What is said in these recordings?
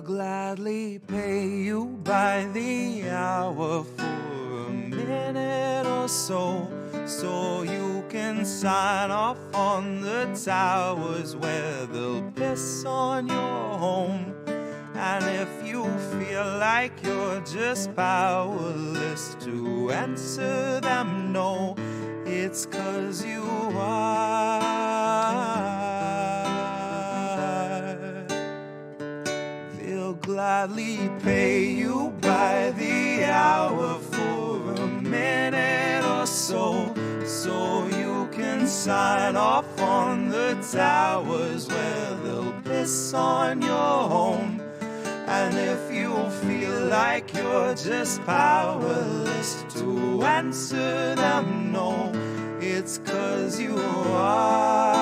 gladly pay you by the hour for a minute or so, so you can sign off on the towers where they'll piss on your home. And if you feel like you're just powerless to answer them no, it's 'cause you are. They'll gladly pay you by the hour for a minute or so, so you can sign off on the towers where they'll piss on your home. And if you feel like you're just powerless to answer them no, it's 'cause you are.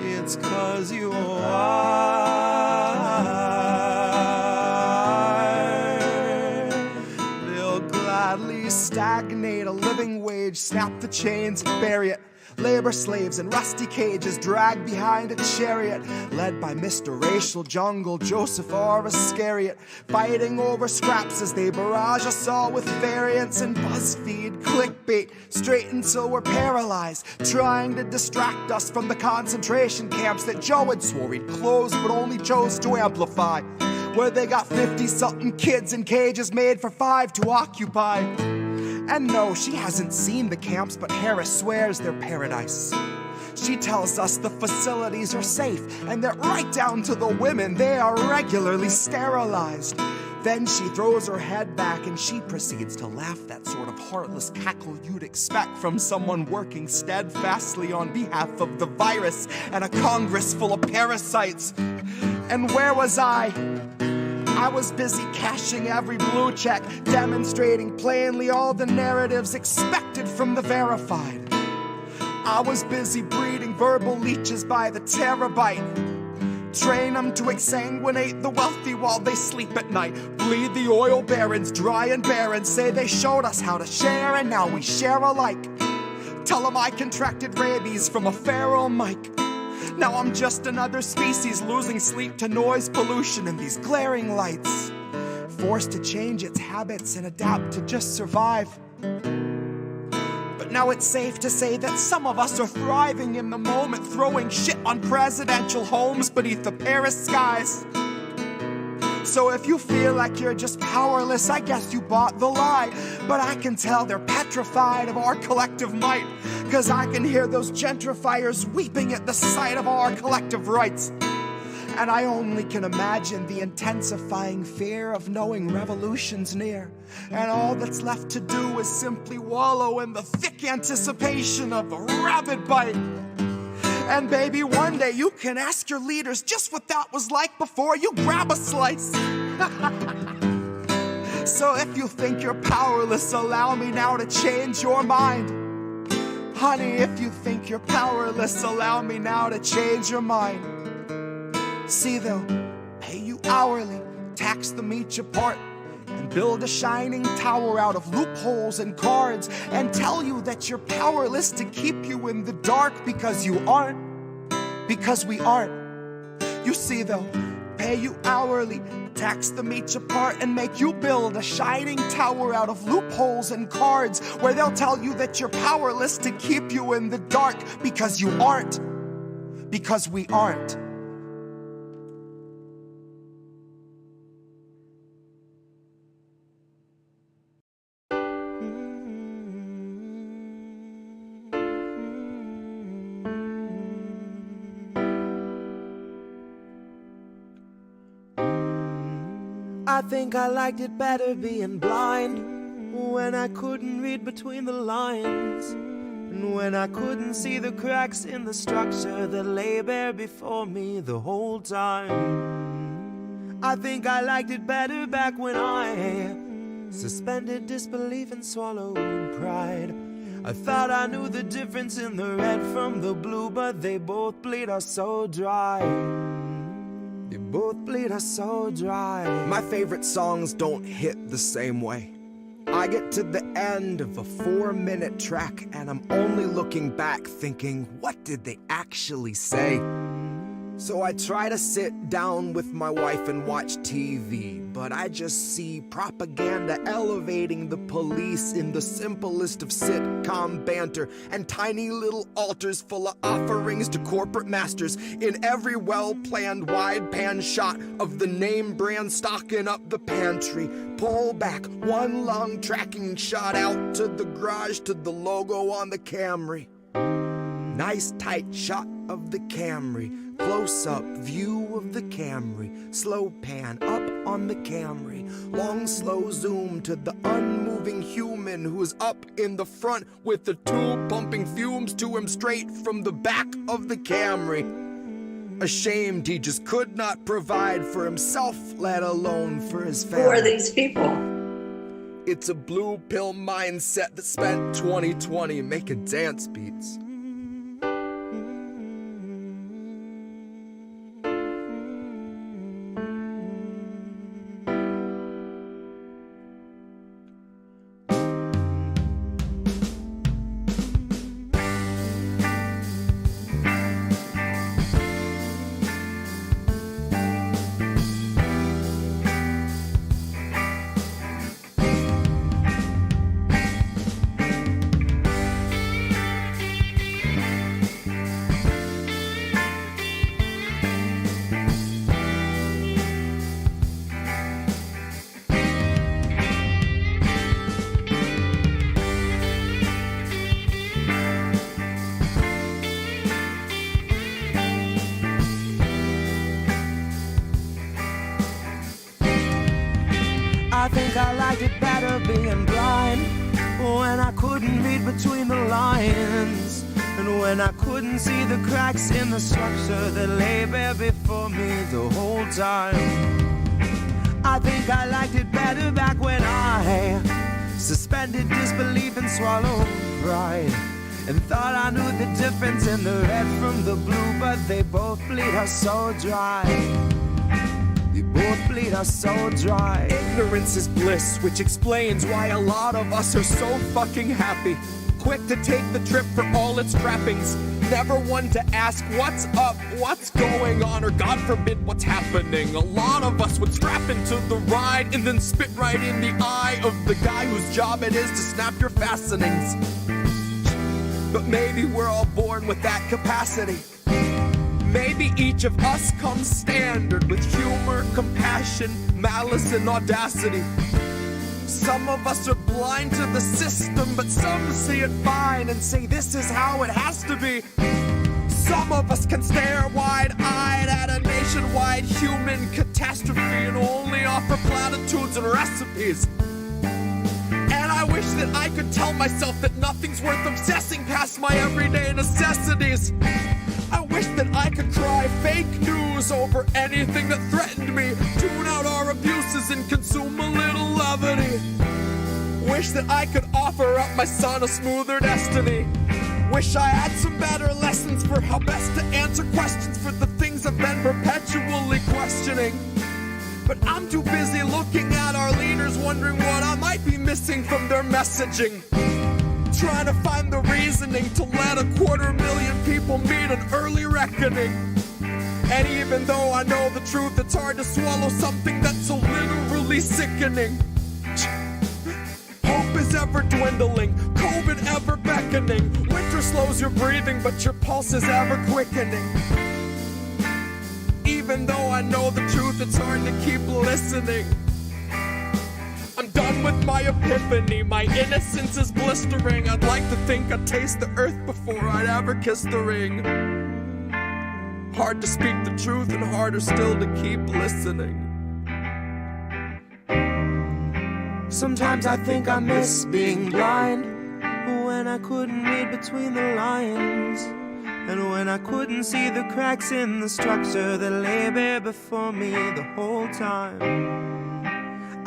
It's 'cause you are. They'll gladly stagnate a living wage, snap the chains, bury it. Labor slaves in rusty cages dragged behind a chariot, led by Mr. Racial Jungle, Joseph R. Iscariot, fighting over scraps as they barrage us all with variants and BuzzFeed clickbait, straight until we're paralyzed, trying to distract us from the concentration camps that Joe had swore he'd close but only chose to amplify, where they got 50-something kids in cages made for 5 to occupy. And no, she hasn't seen the camps, but Harris swears they're paradise. She tells us the facilities are safe, and that right down to the women, they are regularly sterilized. Then she throws her head back and she proceeds to laugh, that sort of heartless cackle you'd expect from someone working steadfastly on behalf of the virus and a Congress full of parasites. And where was I? I was busy cashing every blue check, demonstrating plainly all the narratives expected from the verified. I was busy breeding verbal leeches by the terabyte. Train them to exsanguinate the wealthy while they sleep at night. Bleed the oil barons dry and barren, say they showed us how to share and now we share alike. Tell them I contracted rabies from a feral mic. Now I'm just another species losing sleep to noise pollution and these glaring lights, forced to change its habits and adapt to just survive. But now it's safe to say that some of us are thriving in the moment, throwing shit on presidential homes beneath the Paris skies. So if you feel like you're just powerless, I guess you bought the lie. But I can tell they're petrified of our collective might, 'cause I can hear those gentrifiers weeping at the sight of our collective rights. And I only can imagine the intensifying fear of knowing revolution's near, and all that's left to do is simply wallow in the thick anticipation of a rabid bite. And baby, one day you can ask your leaders just what that was like before you grab a slice. So if you think you're powerless, allow me now to change your mind. Honey, if you think you're powerless, allow me now to change your mind. See, they'll pay you hourly, tax them each apart, and build a shining tower out of loopholes and cards, and tell you that you're powerless to keep you in the dark, because you aren't, because we aren't. You see, they'll pay you hourly, tax them each apart, and make you build a shining tower out of loopholes and cards, where they'll tell you that you're powerless to keep you in the dark, because you aren't, because we aren't. I think I liked it better being blind, when I couldn't read between the lines, and when I couldn't see the cracks in the structure that lay bare before me the whole time. I think I liked it better back when I suspended disbelief and swallowed pride. I thought I knew the difference in the red from the blue, but they both bleed us so dry. They both bleed us so dry. My favorite songs don't hit the same way. I get to the end of a 4-minute track and I'm only looking back thinking, what did they actually say? So I try to sit down with my wife and watch TV, but I just see propaganda elevating the police in the simplest of sitcom banter, and tiny little altars full of offerings to corporate masters in every well-planned wide-pan shot of the name brand stocking up the pantry. Pull back one long tracking shot out to the garage to the logo on the Camry. Nice tight shot of the Camry. Close-up view of the Camry, slow pan up on the Camry, long slow zoom to the unmoving human who's up in the front with the tube pumping fumes to him straight from the back of the Camry. Ashamed he just could not provide for himself, let alone for his family. Who are these people? It's a blue pill mindset that spent 2020 making dance beats. I think I liked it better being blind, when I couldn't read between the lines, and when I couldn't see the cracks in the structure that lay bare before me the whole time. I think I liked it better back when I suspended disbelief and swallowed pride, and thought I knew the difference in the red from the blue, but they both bleed us so dry. They both bleed us so dry. Ignorance is bliss, which explains why a lot of us are so fucking happy. Quick to take the trip for all its trappings. Never one to ask what's up, what's going on, or God forbid what's happening. A lot of us would strap into the ride and then spit right in the eye of the guy whose job it is to snap your fastenings. But maybe we're all born with that capacity. Maybe each of us comes standard with humor, compassion, malice, and audacity. Some of us are blind to the system, but some see it fine and say this is how it has to be. Some of us can stare wide-eyed at a nationwide human catastrophe and only offer platitudes and recipes. And I wish that I could tell myself that nothing's worth obsessing past my everyday necessities. I wish that I could cry fake news over anything that threatened me, tune out our abuses and consume a little levity. Wish that I could offer up my son a smoother destiny. Wish I had some better lessons for how best to answer questions for the things I've been perpetually questioning. But I'm too busy looking at our leaders, wondering what I might be missing from their messaging. Trying to find the reasoning to let 250,000 people meet an early reckoning. And even though I know the truth, it's hard to swallow something that's so literally sickening. Hope is ever dwindling, COVID ever beckoning. Winter slows your breathing, but your pulse is ever quickening. Even though I know the truth, it's hard to keep listening. I'm done with my epiphany, my innocence is blistering. I'd like to think I'd taste the earth before I'd ever kiss the ring. Hard to speak the truth and harder still to keep listening. Sometimes I think I miss being blind, when I couldn't read between the lines, and when I couldn't see the cracks in the structure that lay bare before me the whole time.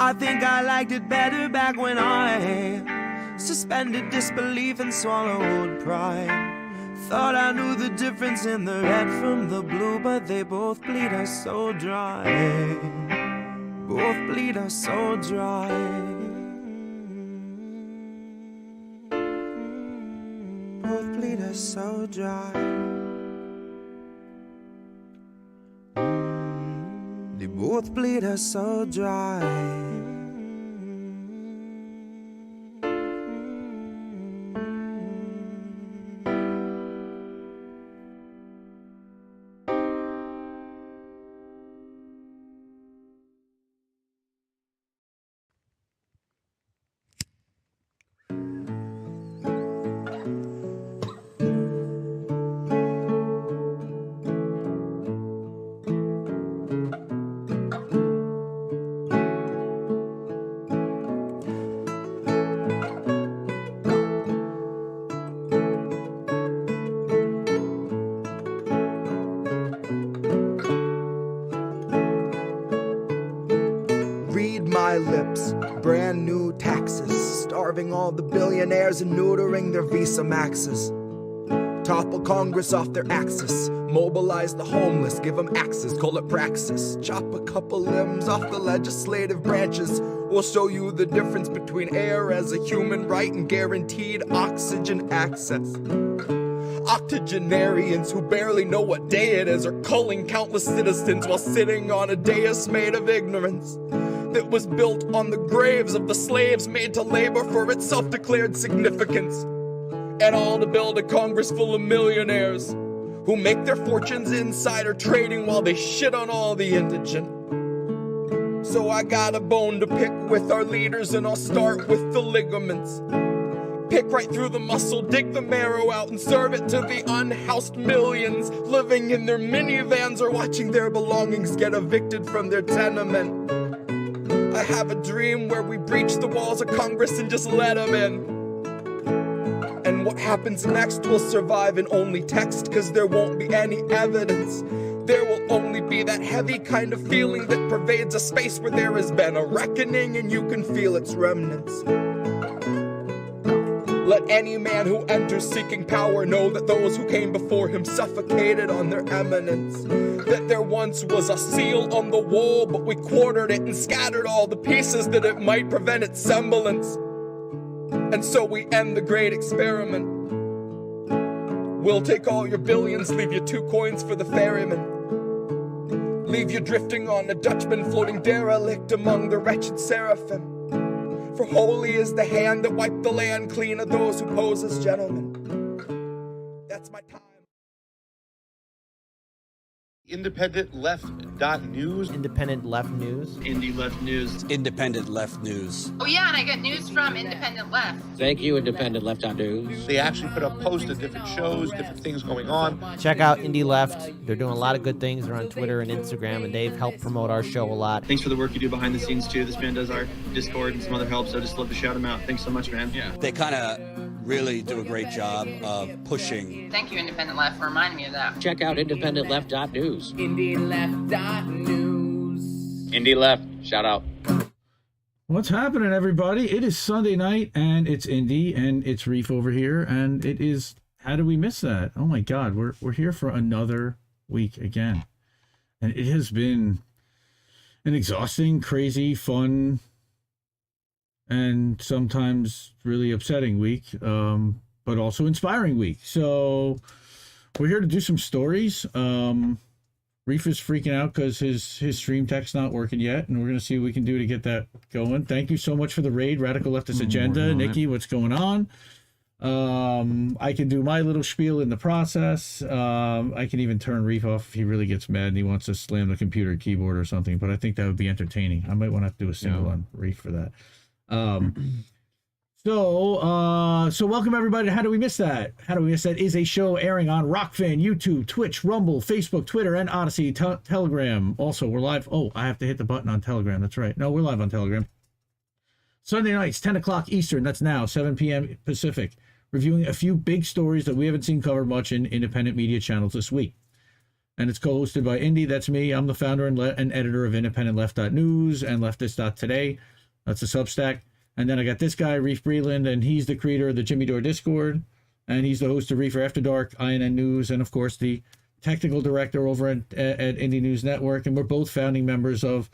I think I liked it better back when I suspended disbelief and swallowed pride. Thought I knew the difference in the red from the blue, but they both bleed us so dry. Both bleed us so dry. both bleed us so dry. They both bleed us so dry. My lips, brand new taxes, starving all the billionaires and neutering their Visa Maxes. Topple Congress off their axis, mobilize the homeless, give them axes, call it praxis. Chop a couple limbs off the legislative branches. We'll show you the difference between air as a human right and guaranteed oxygen access. Octogenarians who barely know what day it is are culling countless citizens while sitting on a dais made of ignorance that was built on the graves of the slaves made to labor for its self-declared significance. And all to build a Congress full of millionaires who make their fortunes insider trading while they shit on all the indigent. So I got a bone to pick with our leaders, and I'll start with the ligaments. Pick right through the muscle, dig the marrow out, and serve it to the unhoused millions living in their minivans or watching their belongings get evicted from their tenement. I have a dream where we breach the walls of Congress and just let them in. And what happens next will survive in only text, cause there won't be any evidence. There will only be that heavy kind of feeling that pervades a space where there has been a reckoning and you can feel its remnants. Let any man who enters seeking power know that those who came before him suffocated on their eminence. That there once was a seal on the wall, but we quartered it and scattered all the pieces that it might prevent its semblance. And so we end the great experiment. We'll take all your billions, leave you 2 coins for the ferryman. Leave you drifting on a Dutchman floating derelict among the wretched seraphim. For holy is the hand that wiped the land clean of those who pose as gentlemen. That's my time. IndependentLeft.news. Independent Left News. Indie Left News. Independent Left News. Oh yeah, and I get news from Independent Left. Thank you, IndependentLeft.news. They actually put up posts of different shows, different things going on. Check out Indie Left. They're doing a lot of good things. They're on Twitter and Instagram, and they've helped promote our show a lot. Thanks for the work you do behind the scenes, too. This man does our Discord and some other help, so I just love to shout him out. Thanks so much, man. Yeah. They kind of really do a great job of pushing. Thank you, Independent Left, for reminding me of that. Check out IndependentLeft.news. IndieLeft.news. Indie Left, shout out. What's happening, everybody? It is Sunday night, and it's Indy, and it's Reef over here, and it is, how did we miss that? Oh my God, we're here for another week again. And it has been an exhausting, crazy, fun, and sometimes really upsetting week, but also inspiring week. So we're here to do some stories. Reef is freaking out because his stream tech's not working yet, and we're going to see what we can do to get that going. Thank you so much for the raid, Radical Leftist Agenda. Nikki, what's going on? I can do my little spiel in the process. I can even turn Reef off if he really gets mad and he wants to slam the computer keyboard or something, but I think that would be entertaining. I might want to have to do a single on Reef for that. So welcome everybody to How Do We Miss That? How Do We Miss That is a show airing on Rockfin, YouTube, Twitch, Rumble, Facebook, Twitter, and Odyssey, Telegram. Also, we're live. Oh, I have to hit the button on Telegram. That's right. No, we're live on Telegram. Sunday nights, 10 o'clock Eastern. That's now, 7 p.m. Pacific. Reviewing a few big stories that we haven't seen covered much in independent media channels this week. And it's co-hosted by Indy. That's me. I'm the founder and editor of IndependentLeft.news and Leftist.today. That's a Substack. And then I got this guy, Reef Breland, and he's the creator of the Jimmy Dore Discord, and he's the host of Reefer After Dark, INN News, and of course the technical director over at IndieNews.Network, and we're both founding members of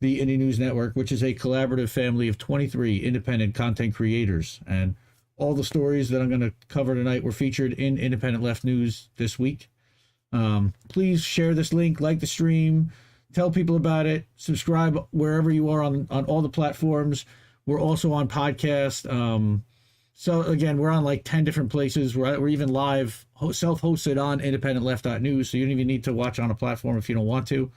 the IndieNews.Network, which is a collaborative family of 23 independent content creators, and all the stories that I'm going to cover tonight were featured in Independent Left News this week. Please share this link, like the stream, tell people about it, subscribe wherever you are on all the platforms. We're also on podcast. So again, we're on like 10 different places. We're even live, self-hosted on independentleft.news. So you don't even need to watch on a platform if you don't want to.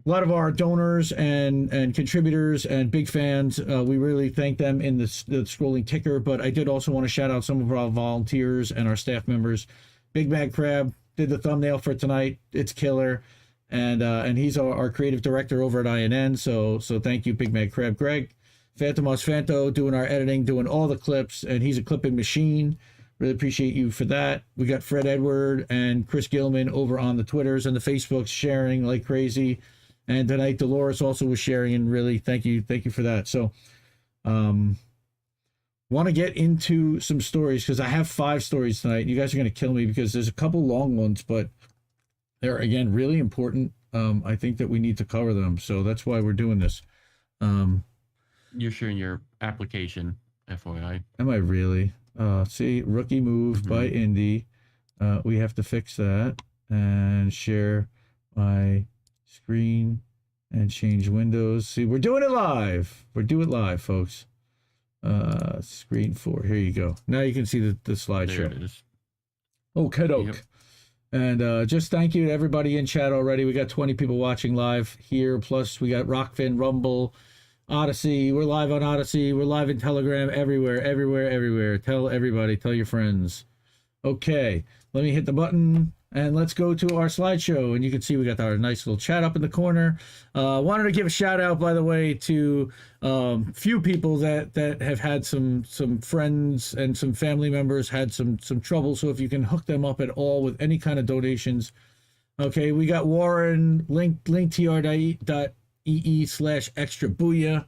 A lot of our donors and contributors and big fans, we really thank them in the scrolling ticker. But I did also want to shout out some of our volunteers and our staff members. Big Mad Crab did the thumbnail for tonight. It's killer. And he's our creative director over at INN. So thank you, Big Mad Crab. Greg, Phantomos Fanto doing our editing, doing all the clips, and he's a clipping machine. Really appreciate you for that. We got Fred Edward and Chris Gilman over on the Twitters and the Facebooks sharing like crazy. And tonight Dolores also was sharing, and really thank you for that. So want to get into some stories because I have 5 stories tonight. You guys are going to kill me because there's a couple long ones, but they're, again, really important. I think that we need to cover them. So that's why we're doing this. You're sharing your application, FYI. Am I really? See, rookie move by Indy. We have to fix that and share my screen and change windows. See, we're doing it live. We're doing it live, folks. Screen 4. Here you go. Now you can see the slideshow. There it is. Okay, doke. Yep. And just thank you to everybody in chat already. We got 20 people watching live here. Plus, we got Rockfin, Rumble, Odyssey. We're live on Odyssey. We're live in Telegram. Everywhere. Tell everybody. Tell your friends. Okay, let me hit the button. And let's go to our slideshow. And you can see we got our nice little chat up in the corner. Wanted to give a shout out, by the way, to few people that have had some friends and some family members had some trouble. So if you can hook them up at all with any kind of donations. Okay, we got Warren, linktr.ee/extra booyah.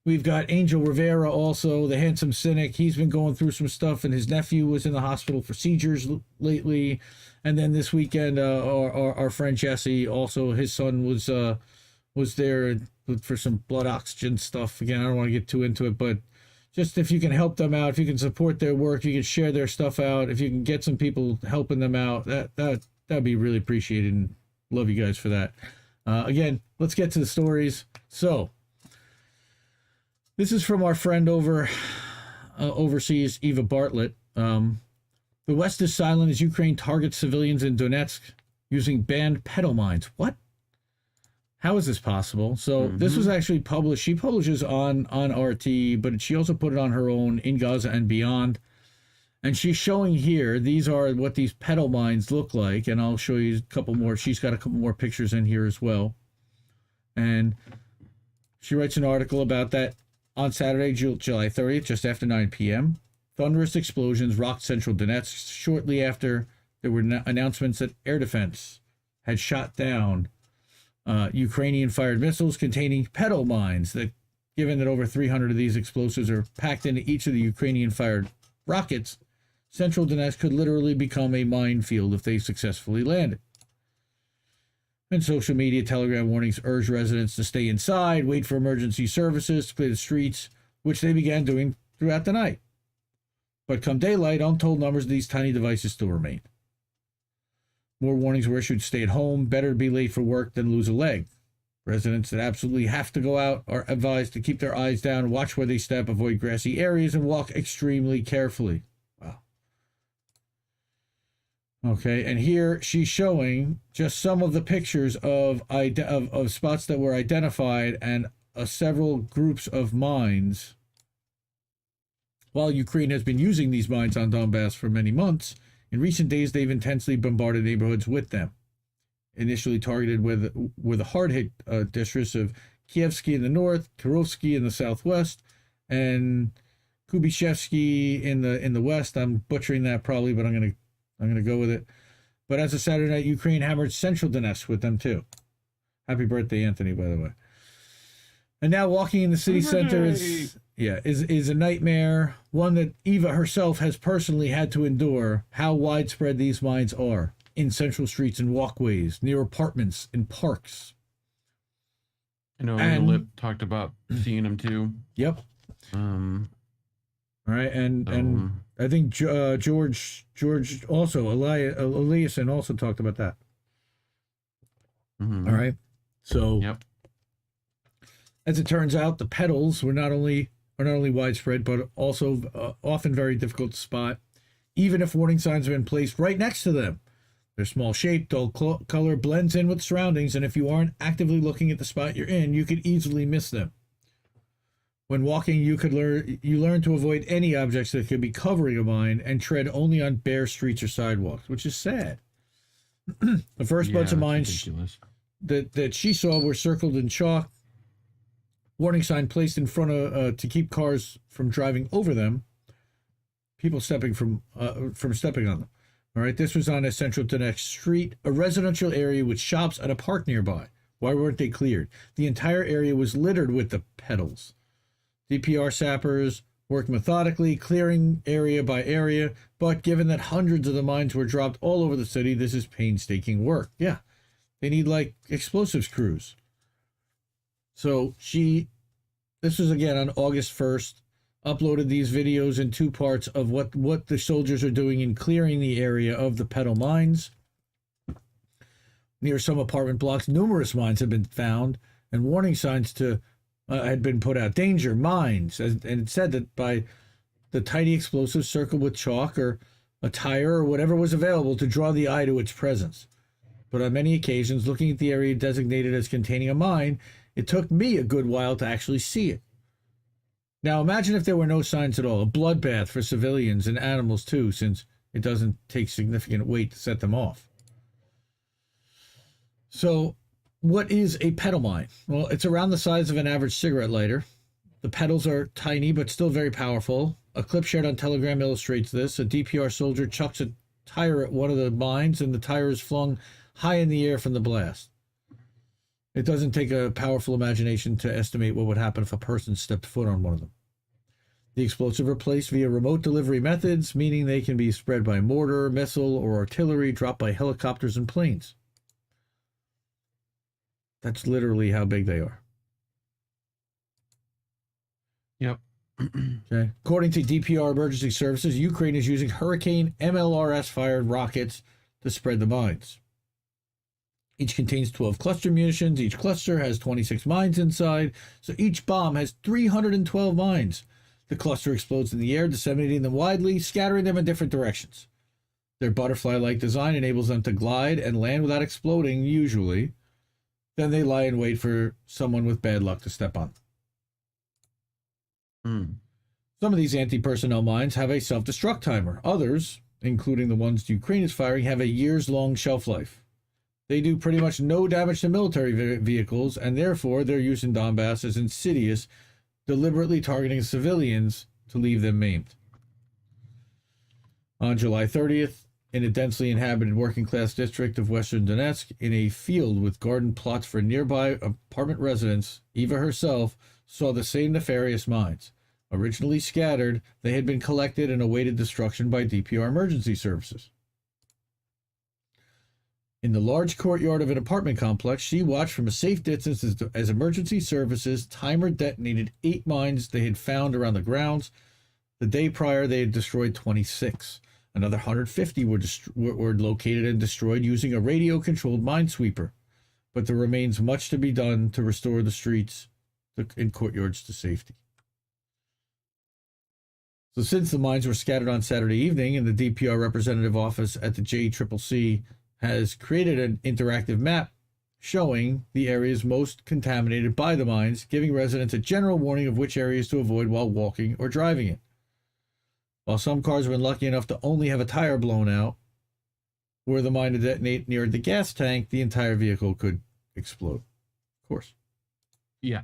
We've got Angel Rivera also, the handsome cynic. He's been going through some stuff, and his nephew was in the hospital for seizures lately. And then this weekend, our friend Jesse, also his son was there for some blood oxygen stuff. Again, I don't want to get too into it, but just if you can help them out, if you can support their work, if you can share their stuff out, if you can get some people helping them out, that'd be really appreciated. And love you guys for that. Again, let's get to the stories. So this is from our friend overseas, Eva Bartlett. The West is silent as Ukraine targets civilians in Donetsk using banned Petal mines. What? How is this possible? So this was actually published. She publishes on RT, but she also put it on her own inGaza and Beyond. And she's showing here, these are what these Petal mines look like. And I'll show you a couple more. She's got a couple more pictures in here as well. And she writes an article about that on Saturday, July 30th, just after 9 p.m. Thunderous explosions rocked central Donetsk shortly after there were announcements that air defense had shot down Ukrainian-fired missiles containing Petal mines. That, given that over 300 of these explosives are packed into each of the Ukrainian-fired rockets, central Donetsk could literally become a minefield if they successfully landed. And social media telegram warnings urged residents to stay inside, wait for emergency services to clear the streets, which they began doing throughout the night. But come daylight, untold numbers of these tiny devices still remain. More warnings were issued to stay at home, better to be late for work than lose a leg. Residents that absolutely have to go out are advised to keep their eyes down, watch where they step, avoid grassy areas, and walk extremely carefully. Wow. Okay, and here she's showing just some of the pictures of spots that were identified and several groups of mines. While Ukraine has been using these mines on Donbass for many months, in recent days they've intensely bombarded neighborhoods with them. Initially targeted were the hard-hit districts of Kievsky in the north, Kirovsky in the southwest, and Kubishevsky in the west. I'm butchering that probably, but I'm gonna go with it. But as of Saturday night, Ukraine hammered central Donetsk with them too. Happy birthday, Anthony, by the way. And now walking in the city center is a nightmare, one that Eva herself has personally had to endure. How widespread these mines are in central streets and walkways, near apartments and parks. I know Lip talked about seeing them too. Yep. All All right, and I think George also Eliason also talked about that. Mm-hmm. All right, so Yep. as it turns out, the petals are not only widespread, but also often very difficult to spot, even if warning signs have been placed right next to them. Their small shape, dull color blends in with surroundings, and if you aren't actively looking at the spot you're in, you could easily miss them. When walking, you learn to avoid any objects that could be covering a mine and tread only on bare streets or sidewalks, which is sad. The first bunch of mines that she saw were circled in chalk, warning sign placed in front of to keep cars from driving over them, people stepping from stepping on them. All right, this was on a central Donetsk street, a residential area with shops and a park nearby. Why weren't they cleared? The entire area was littered with the petals. DPR sappers worked methodically, clearing area by area, but given that hundreds of the mines were dropped all over the city, this is painstaking work. Yeah, they need like explosives crews. So this was again on August 1st, uploaded these videos in two parts of what the soldiers are doing in clearing the area of the Petal mines. Near some apartment blocks, numerous mines have been found, and warning signs had been put out. Danger, mines, and it said that by the tiny explosives circled with chalk or a tire or whatever was available to draw the eye to its presence. But on many occasions, looking at the area designated as containing a mine, it took me a good while to actually see it. Now imagine if there were no signs at all, a bloodbath for civilians and animals too, since it doesn't take significant weight to set them off. So what is a petal mine? Well, it's around the size of an average cigarette lighter. The petals are tiny but still very powerful. A clip shared on Telegram illustrates this. A DPR soldier chucks a tire at one of the mines and the tire is flung high in the air from the blast. It doesn't take a powerful imagination to estimate what would happen if a person stepped foot on one of them. The explosives are placed via remote delivery methods, meaning they can be spread by mortar, missile, or artillery dropped by helicopters and planes. That's literally how big they are. Yep. Okay. According to DPR Emergency Services, Ukraine is using Hurricane MLRS-fired rockets to spread the mines. Each contains 12 cluster munitions. Each cluster has 26 mines inside, so each bomb has 312 mines. The cluster explodes in the air, disseminating them widely, scattering them in different directions. Their butterfly-like design enables them to glide and land without exploding, usually. Then they lie in wait for someone with bad luck to step on. Some of these anti-personnel mines have a self-destruct timer. Others, including the ones Ukraine is firing, have a years-long shelf life. They do pretty much no damage to military vehicles, and therefore their use in Donbass is insidious, deliberately targeting civilians to leave them maimed. On July 30th, in a densely inhabited working-class district of western Donetsk, in a field with garden plots for nearby apartment residents, Eva herself saw the same nefarious mines. Originally scattered, they had been collected and awaited destruction by DPR emergency services. In the large courtyard of an apartment complex, she watched from a safe distance as emergency services timer detonated 8 mines they had found around the grounds. The day prior, they had destroyed 26. Another 150 were located and destroyed using a radio-controlled minesweeper. But there remains much to be done to restore the streets and courtyards to safety. So since the mines were scattered on Saturday evening and the DPR representative office at the JCCC has created an interactive map showing the areas most contaminated by the mines, giving residents a general warning of which areas to avoid while walking or driving it. While some cars have been lucky enough to only have a tire blown out, were the mine to detonate near the gas tank, the entire vehicle could explode. Of course. Yeah.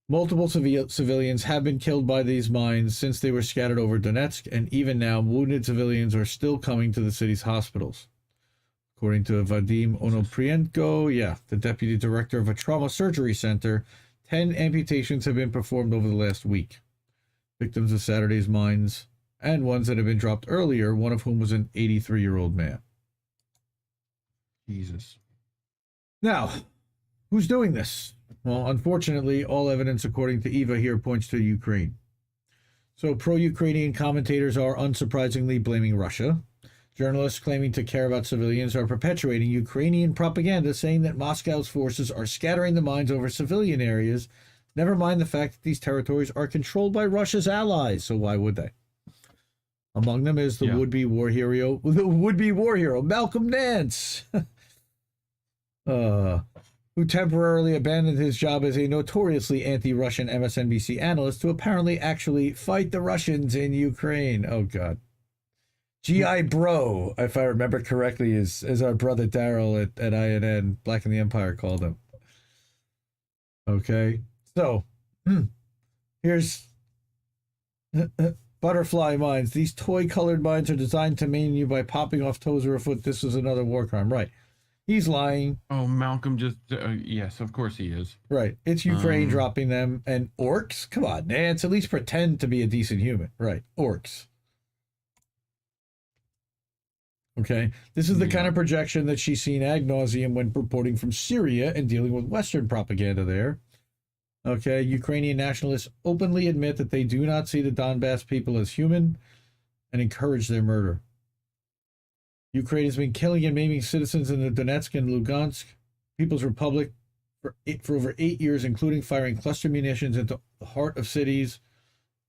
Multiple civilians have been killed by these mines since they were scattered over Donetsk, and even now, wounded civilians are still coming to the city's hospitals. According to Vadim Onoprienko, the deputy director of a trauma surgery center, 10 amputations have been performed over the last week. Victims of Saturday's mines, and ones that have been dropped earlier, one of whom was an 83-year-old man. Jesus. Now, who's doing this? Well, unfortunately, all evidence, according to Eva here, points to Ukraine. So pro-Ukrainian commentators are unsurprisingly blaming Russia. Journalists claiming to care about civilians are perpetuating Ukrainian propaganda, saying that Moscow's forces are scattering the mines over civilian areas. Never mind the fact that these territories are controlled by Russia's allies, so why would they? Among them is the would-be war hero Malcolm Nance, who temporarily abandoned his job as a notoriously anti-Russian MSNBC analyst to apparently actually fight the Russians in Ukraine. Oh, God. G.I. Bro, if I remember correctly, is our brother Daryl at INN, Black in the Empire, called him. Okay. So, here's butterfly mines. These toy-colored mines are designed to maim you by popping off toes or a foot. This is another war crime. Right. He's lying. Oh, Malcolm just... yes, of course he is. Right. It's Ukraine dropping them. And orcs? Come on, Nance. At least pretend to be a decent human. Right. Orcs. Okay. This is the kind of projection that she's seen ad nauseum when reporting from Syria and dealing with Western propaganda there. Okay. Ukrainian nationalists openly admit that they do not see the Donbass people as human and encourage their murder. Ukraine has been killing and maiming citizens in the Donetsk and Lugansk People's Republic for over 8 years, including firing cluster munitions into the heart of cities,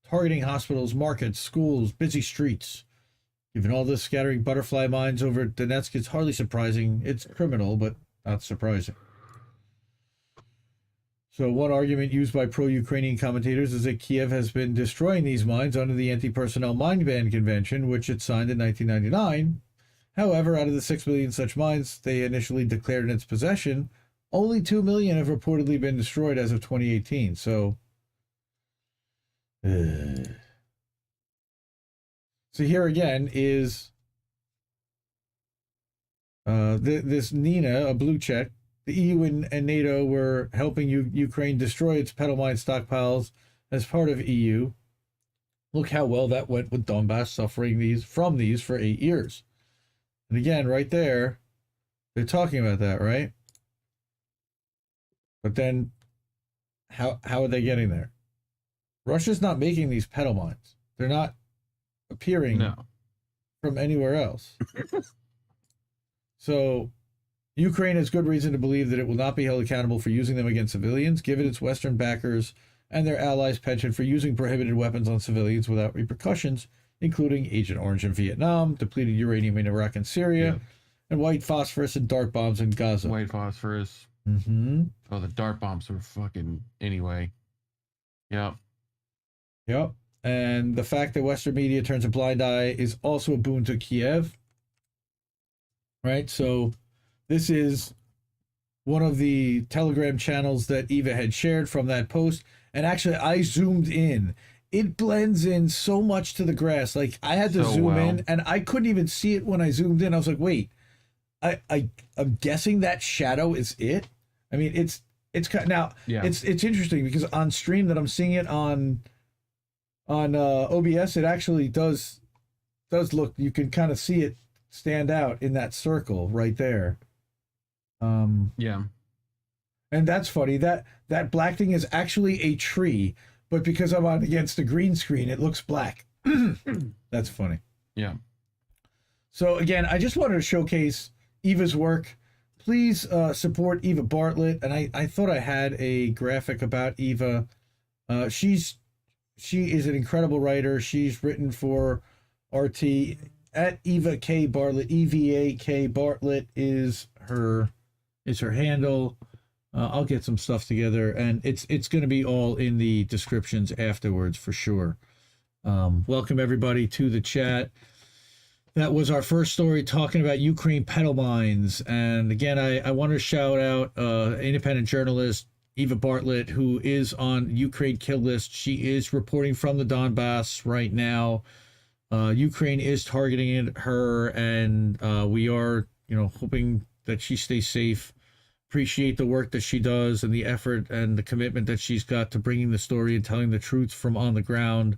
targeting hospitals, markets, schools, busy streets. Given all this scattering butterfly mines over Donetsk, it's hardly surprising. It's criminal, but not surprising. So one argument used by pro-Ukrainian commentators is that Kiev has been destroying these mines under the Anti-Personnel Mine Ban Convention, which it signed in 1999. However, out of the 6 million such mines they initially declared in its possession, only 2 million have reportedly been destroyed as of 2018. So, so here again is this Nina, a blue check. The EU and NATO were helping Ukraine destroy its Petal mine stockpiles as part of EU. Look how well that went with Donbass suffering from these for 8 years. And again, right there, they're talking about that, right? But then, how are they getting there? Russia's not making these Petal mines. They're not appearing from anywhere else. So, Ukraine has good reason to believe that it will not be held accountable for using them against civilians, given its Western backers and their allies' penchant for using prohibited weapons on civilians without repercussions, including Agent Orange in Vietnam, depleted uranium in Iraq and Syria, and white phosphorus and dart bombs in Gaza. White phosphorus. Mm-hmm. Oh, the dart bombs were fucking... Anyway. Yep. Yep. And the fact that Western media turns a blind eye is also a boon to Kiev. Right? So this is one of the Telegram channels that Eva had shared from that post. And actually, I zoomed in. It blends in so much to the grass. Like, I had to zoom in, and I couldn't even see it when I zoomed in. I was like, wait, I'm guessing that shadow is it? I mean, it's now, it's interesting because on stream that I'm seeing it on OBS, it actually does look, you can kind of see it stand out in that circle right there. Yeah. And that's funny. That black thing is actually a tree, but because I'm on against a green screen, it looks black. That's funny. Yeah. So again, I just wanted to showcase Eva's work. Please support Eva Bartlett. And I thought I had a graphic about Eva. She is an incredible writer. She's written for RT at Eva K Bartlett. EVAK Bartlett is her handle. I'll get some stuff together, and it's going to be all in the descriptions afterwards for sure. Welcome everybody to the chat. That was our first story talking about Ukraine Petal mines. And again, I want to shout out independent journalist Eva Bartlett, who is on Ukraine kill list. She is reporting from the Donbass right now. Ukraine is targeting her, and we are, hoping that she stays safe. Appreciate the work that she does and the effort and the commitment that she's got to bringing the story and telling the truth from on the ground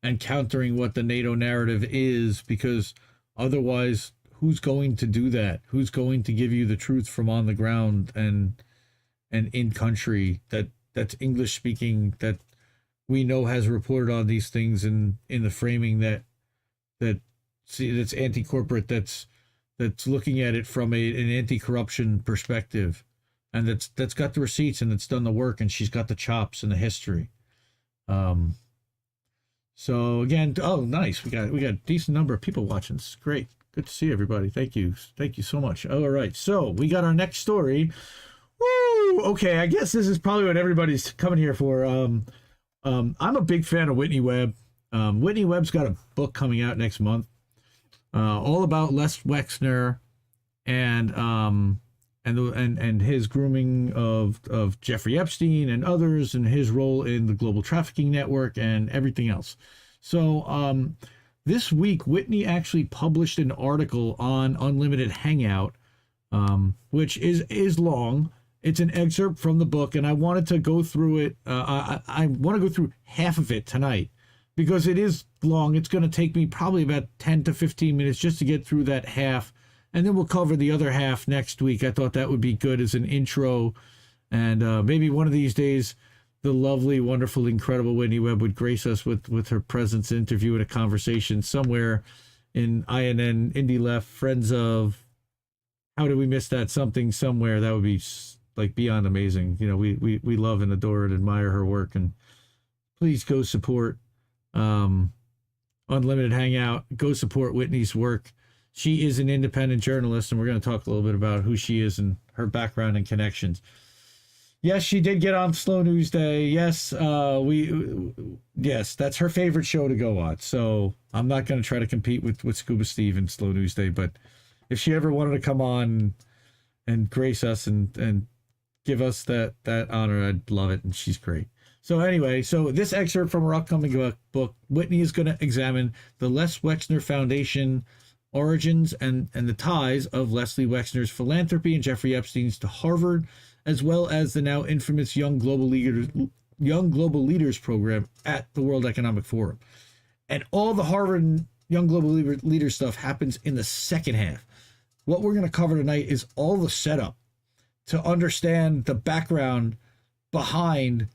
and countering what the NATO narrative is, because otherwise, who's going to do that? Who's going to give you the truth from on the ground and in country that's English speaking, that we know has reported on these things in the framing that's anti-corporate, that's looking at it from an anti-corruption perspective, and that's got the receipts and it's done the work, and she's got the chops and the history. So again, oh nice, we got a decent number of people watching. This is great. Good to see everybody. Thank you so much. All right, so we got our next story. Woo! Okay, I guess this is probably what everybody's coming here for. I'm a big fan of Whitney Webb. Whitney Webb's got a book coming out next month, all about Les Wexner and his grooming of Jeffrey Epstein and others, and his role in the global trafficking network and everything else. So this week, Whitney actually published an article on Unlimited Hangout, which is long. It's an excerpt from the book, and I wanted to go through it. I want to go through half of it tonight because it is long. It's going to take me probably about 10 to 15 minutes just to get through that half, and then we'll cover the other half next week. I thought that would be good as an intro, and maybe one of these days the lovely, wonderful, incredible Whitney Webb would grace us with her presence, interview, and a conversation somewhere in INN, Indie Left, Friends of, how did we miss that, something, somewhere. That would be like beyond amazing. You know, we love and adore and admire her work, and please go support Unlimited Hangout. Go support Whitney's work. She is an independent journalist, and we're going to talk a little bit about who she is and her background and connections. Yes, she did get on Slow News Day. Yes, yes, that's her favorite show to go on. So I'm not going to try to compete with Scuba Steve and Slow News Day, but if she ever wanted to come on and grace us and give us that honor, I'd love it, and she's great. So anyway, so this excerpt from her upcoming book, Whitney is going to examine the Les Wexner Foundation origins and the ties of Leslie Wexner's philanthropy and Jeffrey Epstein's to Harvard, as well as the now infamous Young Global Leaders program at the World Economic Forum. And all the Harvard and Young Global Leaders stuff happens in the second half. What we're going to cover tonight is all the setup to understand the background behind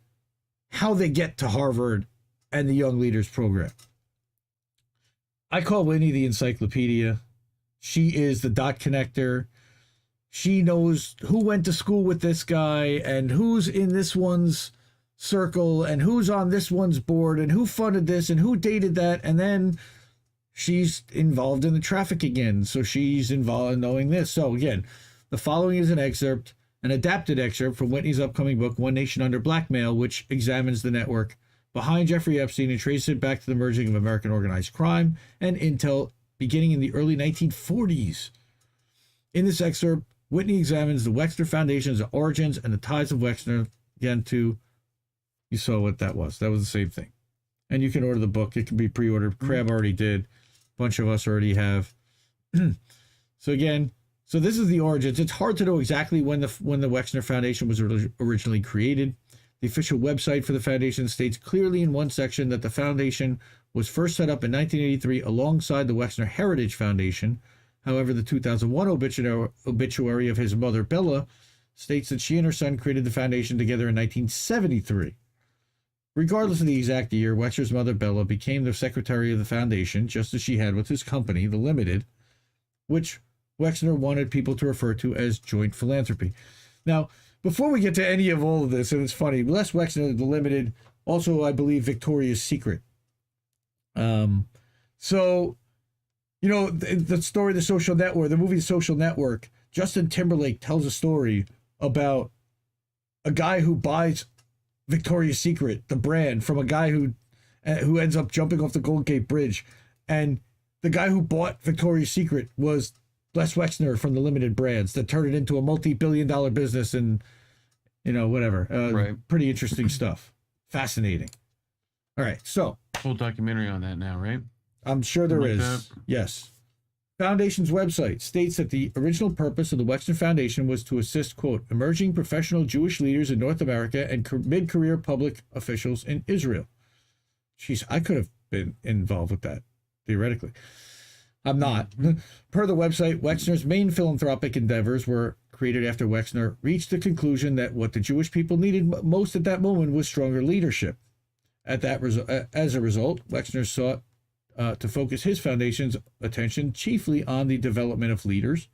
how they get to Harvard and the Young Leaders program. I call Whitney the encyclopedia. She is the dot connector. She knows who went to school with this guy and who's in this one's circle and who's on this one's board and who funded this and who dated that. And then she's involved in the trafficking again. So she's involved in knowing this. So again, the following is an adapted excerpt from Whitney's upcoming book, One Nation Under Blackmail, which examines the network behind Jeffrey Epstein and traces it back to the merging of American organized crime and intel beginning in the early 1940s. In this excerpt, Whitney examines the Wexner Foundation's origins and the ties of Wexner. Again, you saw what that was. That was the same thing. And you can order the book. It can be pre-ordered. Crab already did. A bunch of us already have. So this is the origins. It's hard to know exactly when the Wexner Foundation was originally created. The official website for the foundation states clearly in one section that the foundation was first set up in 1983 alongside the Wexner Heritage Foundation. However, the 2001 obituary of his mother, Bella, states that she and her son created the foundation together in 1973. Regardless of the exact year, Wexner's mother, Bella, became the secretary of the foundation, just as she had with his company, The Limited, which Wexner wanted people to refer to as joint philanthropy. Now, before we get to any of all of this, and it's funny, Les Wexner, The Limited, also, I believe, Victoria's Secret. So, you know, the story, The Social Network, the movie The Social Network, Justin Timberlake tells a story about a guy who buys Victoria's Secret, the brand, from a guy who ends up jumping off the Golden Gate Bridge. And the guy who bought Victoria's Secret was Les Wexner from the Limited Brands that turned it into a multi-billion-dollar business and, you know, whatever. Right. Pretty interesting stuff. Fascinating. All right, so. Full documentary on that now, right? I'm sure there is. That. Yes. Foundation's website states that the original purpose of the Wexner Foundation was to assist, quote, emerging professional Jewish leaders in North America and mid-career public officials in Israel. Jeez, I could have been involved with that, theoretically. I'm not. Per the website, Wexner's main philanthropic endeavors were created after Wexner reached the conclusion that what the Jewish people needed most at that moment was stronger leadership. As a result, Wexner sought to focus his foundation's attention chiefly on the development of leaders.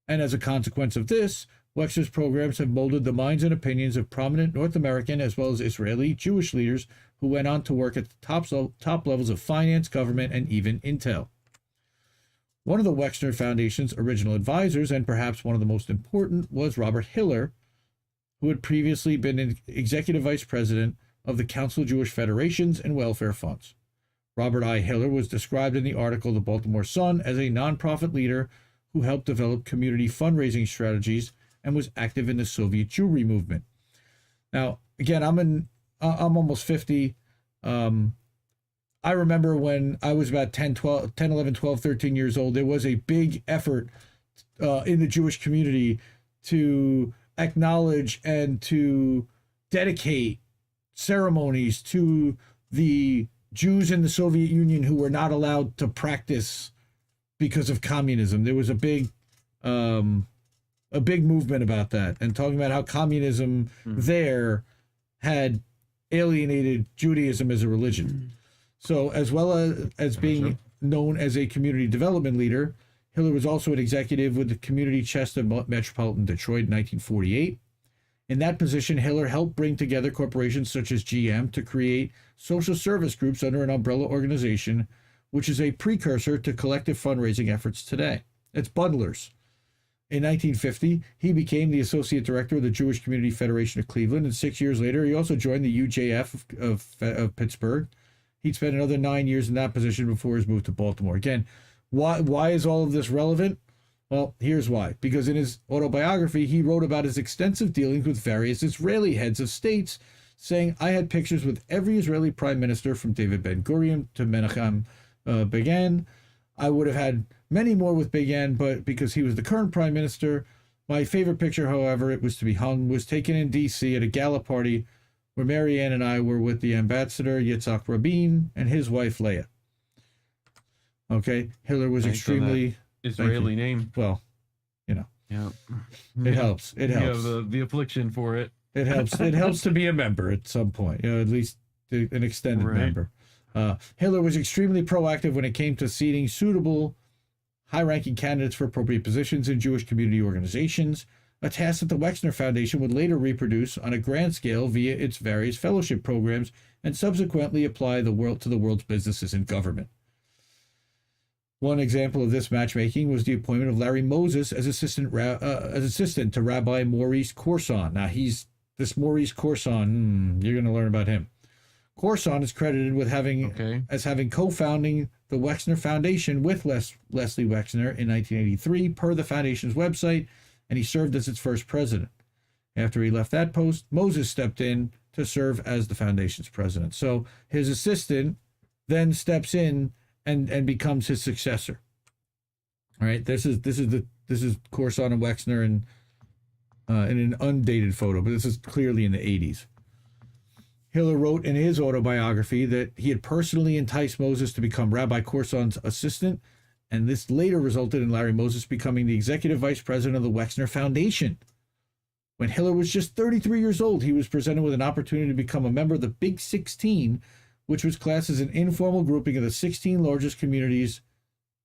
And as a consequence of this, Wexner's programs have molded the minds and opinions of prominent North American as well as Israeli Jewish leaders who went on to work at the top levels of finance, government, and even intel. One of the Wexner Foundation's original advisors, and perhaps one of the most important, was Robert Hiller, who had previously been an executive vice president of the Council of Jewish Federations and Welfare Funds. Robert I. Hiller was described in the article The Baltimore Sun as a nonprofit leader who helped develop community fundraising strategies and was active in the Soviet Jewry movement. Now, again, I'm almost 50. I remember when I was about 10, 11, 12, 13 years old, there was a big effort in the Jewish community to acknowledge and to dedicate ceremonies to the Jews in the Soviet Union who were not allowed to practice because of communism. There was a big movement about that, and talking about how communism there had alienated Judaism as a religion. So as well as being known as a community development leader, Hiller was also an executive with the Community Chest of Metropolitan Detroit in 1948. In that position, Hiller helped bring together corporations such as GM to create social service groups under an umbrella organization, which is a precursor to collective fundraising efforts today. It's bundlers. In 1950, he became the associate director of the Jewish Community Federation of Cleveland, and 6 years later, he also joined the UJF of Pittsburgh. He'd spent another 9 years in that position before his move to Baltimore. Again, why is all of this relevant? Well, here's why. Because in his autobiography, he wrote about his extensive dealings with various Israeli heads of states, saying, I had pictures with every Israeli prime minister from David Ben-Gurion to Menachem Begin. I would have had many more with Begin, but because he was the current prime minister, my favorite picture, however, it was to be hung, was taken in D.C. at a gala party where Marianne and I were with the ambassador Yitzhak Rabin and his wife Leah. Okay, Hiller was extremely Israeli name. Well, you know, yeah, it helps. It helps. You have the affliction for it. It helps. It helps to be a member at some point. You know, at least an extended member. Hiller was extremely proactive when it came to seating suitable, high-ranking candidates for appropriate positions in Jewish community organizations, a task that the Wexner Foundation would later reproduce on a grand scale via its various fellowship programs and subsequently apply to the world's businesses and government. One example of this matchmaking was the appointment of Larry Moses as assistant to Rabbi Maurice Corson. Now, this Maurice Corson, you're going to learn about him. Corson is credited with having co-founding the Wexner Foundation with Leslie Wexner in 1983 per the foundation's website, and he served as its first president. After he left that post, Moses stepped in to serve as the foundation's president. So his assistant then steps in and becomes his successor. All right, this is Corson and Wexner in an undated photo, but this is clearly in the 80s. Hiller wrote in his autobiography that he had personally enticed Moses to become Rabbi Corson's assistant, and this later resulted in Larry Moses becoming the executive vice president of the Wexner Foundation. When Hiller was just 33 years old, he was presented with an opportunity to become a member of the Big 16, which was classed as an informal grouping of the 16 largest communities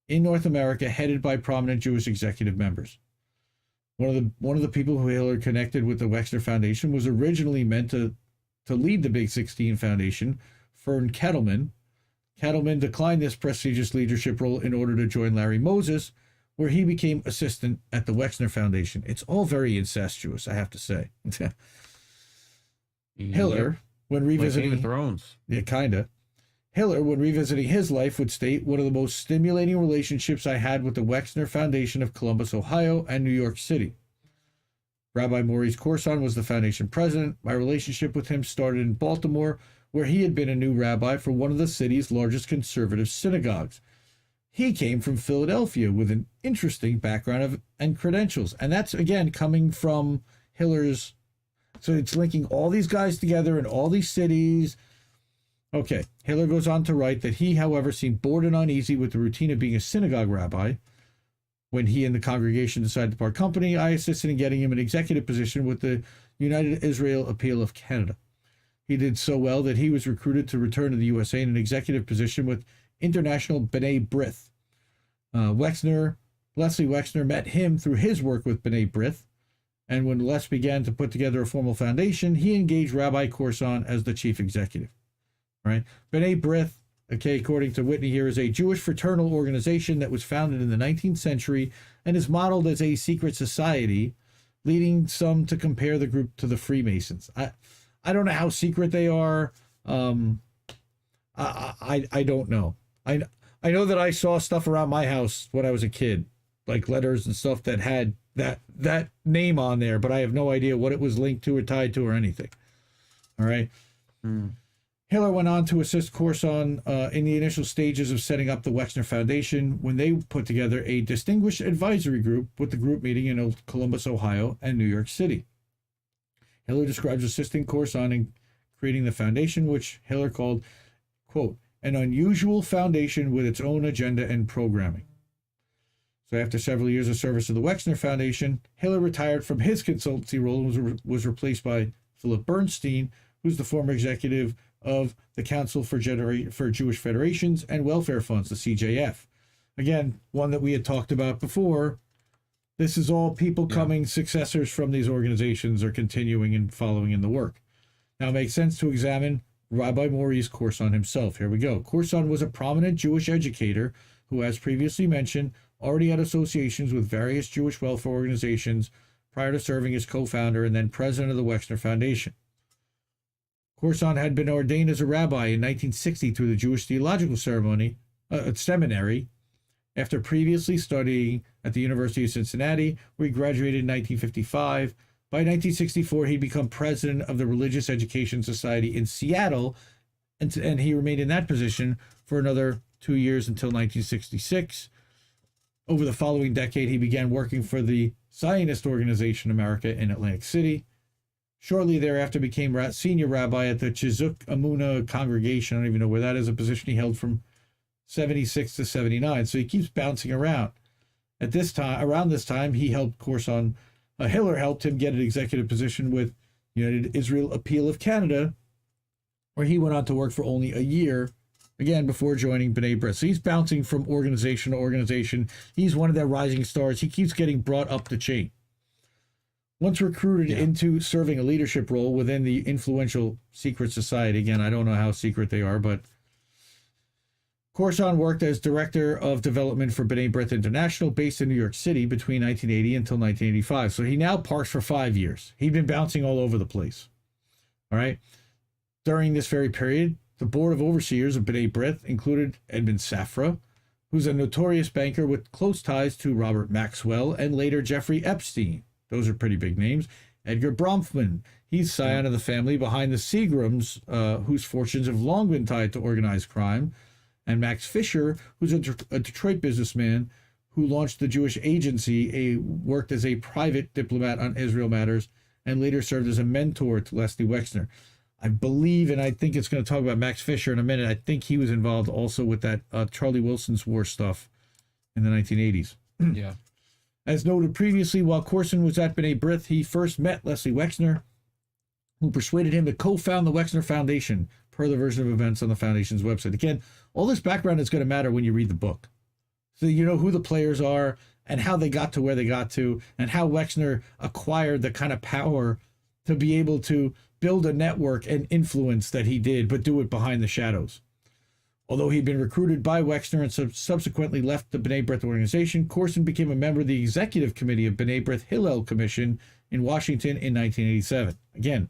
in North America, headed by prominent Jewish executive members. One of the people who Hiller connected with the Wexner Foundation was originally meant to lead the Big 16 Foundation, Fern Kettleman. Kettleman declined this prestigious leadership role in order to join Larry Moses, where he became assistant at the Wexner Foundation. It's all very incestuous, I have to say. Hiller, when revisiting Game of Thrones. Yeah, kinda. Hiller, when revisiting his life, would state, one of the most stimulating relationships I had with the Wexner Foundation of Columbus, Ohio, and New York City. Rabbi Maurice Corson was the foundation president. My relationship with him started in Baltimore, where he had been a new rabbi for one of the city's largest conservative synagogues. He came from Philadelphia with an interesting background and credentials. And that's, again, coming from Hiller's. So it's linking all these guys together in all these cities. Okay, Hiller goes on to write that he, however, seemed bored and uneasy with the routine of being a synagogue rabbi. When he and the congregation decided to part company, I assisted in getting him an executive position with the United Israel Appeal of Canada. He did so well that he was recruited to return to the USA in an executive position with International B'nai B'rith. Leslie Wexner met him through his work with B'nai B'rith, and when Les began to put together a formal foundation, he engaged Rabbi Corson as the chief executive. Right? B'nai B'rith, okay, according to Whitney here, is a Jewish fraternal organization that was founded in the 19th century and is modeled as a secret society, leading some to compare the group to the Freemasons. I don't know how secret they are. I don't know. I know that I saw stuff around my house when I was a kid, like letters and stuff that had that name on there, but I have no idea what it was linked to or tied to or anything. All right. Hiller went on to assist Corson in the initial stages of setting up the Wexner Foundation when they put together a distinguished advisory group, with the group meeting in Columbus, Ohio, and New York City. Hiller describes assisting Corson in creating the foundation, which Hiller called, quote, an unusual foundation with its own agenda and programming. So after several years of service to the Wexner Foundation, Hiller retired from his consultancy role and was replaced by Philip Bernstein, who's the former executive of the Council for Jewish Federations and Welfare Funds, the CJF. Again, one that we had talked about before. This is all people coming, successors from these organizations are continuing and following in the work. Now, it makes sense to examine Rabbi Maurice Corson himself. Here we go. Corson was a prominent Jewish educator who, as previously mentioned, already had associations with various Jewish welfare organizations prior to serving as co-founder and then president of the Wexner Foundation. Corson had been ordained as a rabbi in 1960 through the Jewish Theological Seminary, after previously studying at the University of Cincinnati, where he graduated in 1955. By 1964, he'd become president of the Religious Education Society in Seattle, and he remained in that position for another 2 years until 1966. Over the following decade, he began working for the Zionist Organization America in Atlantic City. Shortly thereafter, became senior rabbi at the Chizuk Amuna congregation. I don't even know where that is, a position he held from 76 to 79. So he keeps bouncing around. Around this time, he helped Corson. Hiller helped him get an executive position with United Israel Appeal of Canada, where he went on to work for only a year, again, before joining B'nai B'rith. So he's bouncing from organization to organization. He's one of their rising stars. He keeps getting brought up the chain. Once recruited into serving a leadership role within the influential secret society, again, I don't know how secret they are, but Corson worked as director of development for B'nai B'rith International, based in New York City, between 1980 until 1985. So he now parks for 5 years. He'd been bouncing all over the place. All right. During this very period, the board of overseers of B'nai B'rith included Edmund Safra, who's a notorious banker with close ties to Robert Maxwell and later Jeffrey Epstein. Those are pretty big names. Edgar Bronfman, he's scion of the family behind the Seagrams, whose fortunes have long been tied to organized crime. And Max Fisher, who's a Detroit businessman who launched the Jewish Agency, worked as a private diplomat on Israel matters, and later served as a mentor to Leslie Wexner. I believe, and I think it's going to talk about Max Fisher in a minute, I think he was involved also with that Charlie Wilson's war stuff in the 1980s. Yeah. As noted previously, while Corson was at B'nai B'rith, he first met Leslie Wexner, who persuaded him to co-found the Wexner Foundation, per the version of events on the foundation's website. Again, all this background is going to matter when you read the book. So you know who the players are and how they got to where they got to, and how Wexner acquired the kind of power to be able to build a network and influence that he did, but do it behind the shadows. Although he'd been recruited by Wexner and subsequently left the B'nai B'rith organization, Corson became a member of the executive committee of B'nai B'rith Hillel Commission in Washington in 1987. Again,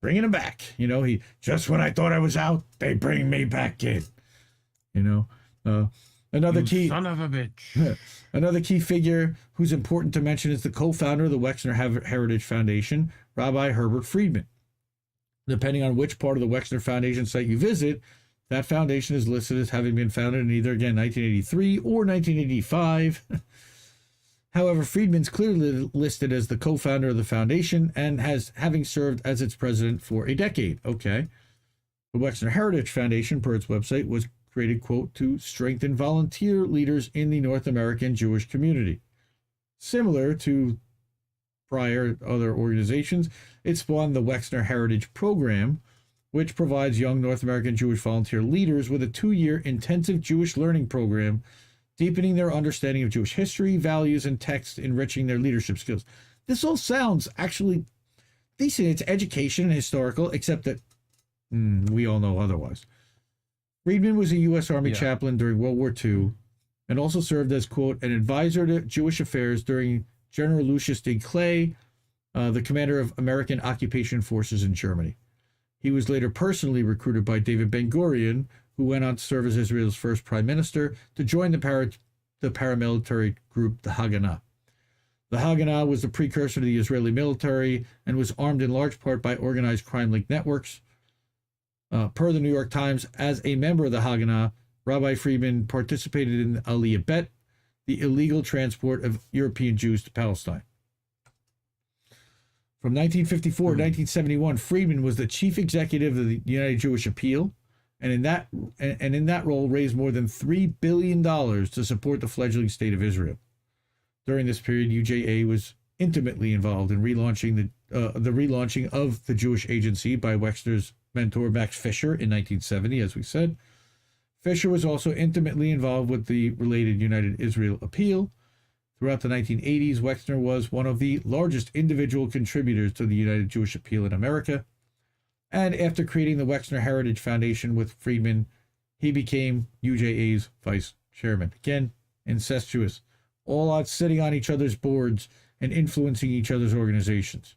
bringing him back. He just when I thought I was out, they bring me back in. Another key son of a bitch. Another key figure who's important to mention is the co-founder of the Wexner Heritage Foundation, Rabbi Herbert Friedman. Depending on which part of the Wexner Foundation site you visit, that foundation is listed as having been founded in either, again, 1983 or 1985. However, Friedman's clearly listed as the co-founder of the foundation and having served as its president for a decade. Okay. The Wexner Heritage Foundation, per its website, was created, quote, to strengthen volunteer leaders in the North American Jewish community. Similar to prior other organizations, it spawned the Wexner Heritage Program, which provides young North American Jewish volunteer leaders with a 2-year intensive Jewish learning program, deepening their understanding of Jewish history, values, and texts, enriching their leadership skills. This all sounds actually decent. It's education and historical, except that we all know otherwise. Friedman was a U.S. Army chaplain during World War II and also served as, quote, an advisor to Jewish affairs during General Lucius de Clay, the commander of American occupation forces in Germany. He was later personally recruited by David Ben-Gurion, who went on to serve as Israel's first prime minister, to join the paramilitary group, the Haganah. The Haganah was the precursor to the Israeli military and was armed in large part by organized crime-linked networks. Per the New York Times, as a member of the Haganah, Rabbi Friedman participated in Aliyah Bet, the illegal transport of European Jews to Palestine. From 1954 to 1971, Friedman was the chief executive of the United Jewish Appeal, and in that role raised more than $3 billion to support the fledgling state of Israel. During this period, UJA was intimately involved in relaunching the relaunching of the Jewish Agency by Wexner's mentor Max Fisher in 1970, as we said. Fisher was also intimately involved with the related United Israel Appeal. Throughout the 1980s, Wexner was one of the largest individual contributors to the United Jewish Appeal in America. And after creating the Wexner Heritage Foundation with Friedman, he became UJA's vice chairman. Again, incestuous, all on sitting on each other's boards and influencing each other's organizations.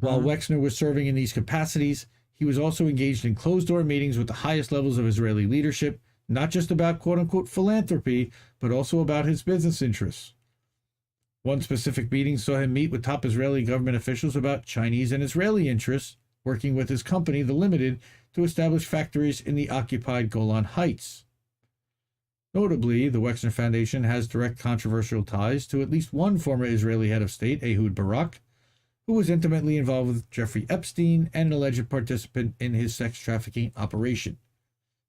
While Wexner was serving in these capacities, he was also engaged in closed-door meetings with the highest levels of Israeli leadership, not just about quote-unquote philanthropy, but also about his business interests. One specific meeting saw him meet with top Israeli government officials about Chinese and Israeli interests, working with his company, The Limited, to establish factories in the occupied Golan Heights. Notably, the Wexner Foundation has direct controversial ties to at least one former Israeli head of state, Ehud Barak, who was intimately involved with Jeffrey Epstein and an alleged participant in his sex trafficking operation.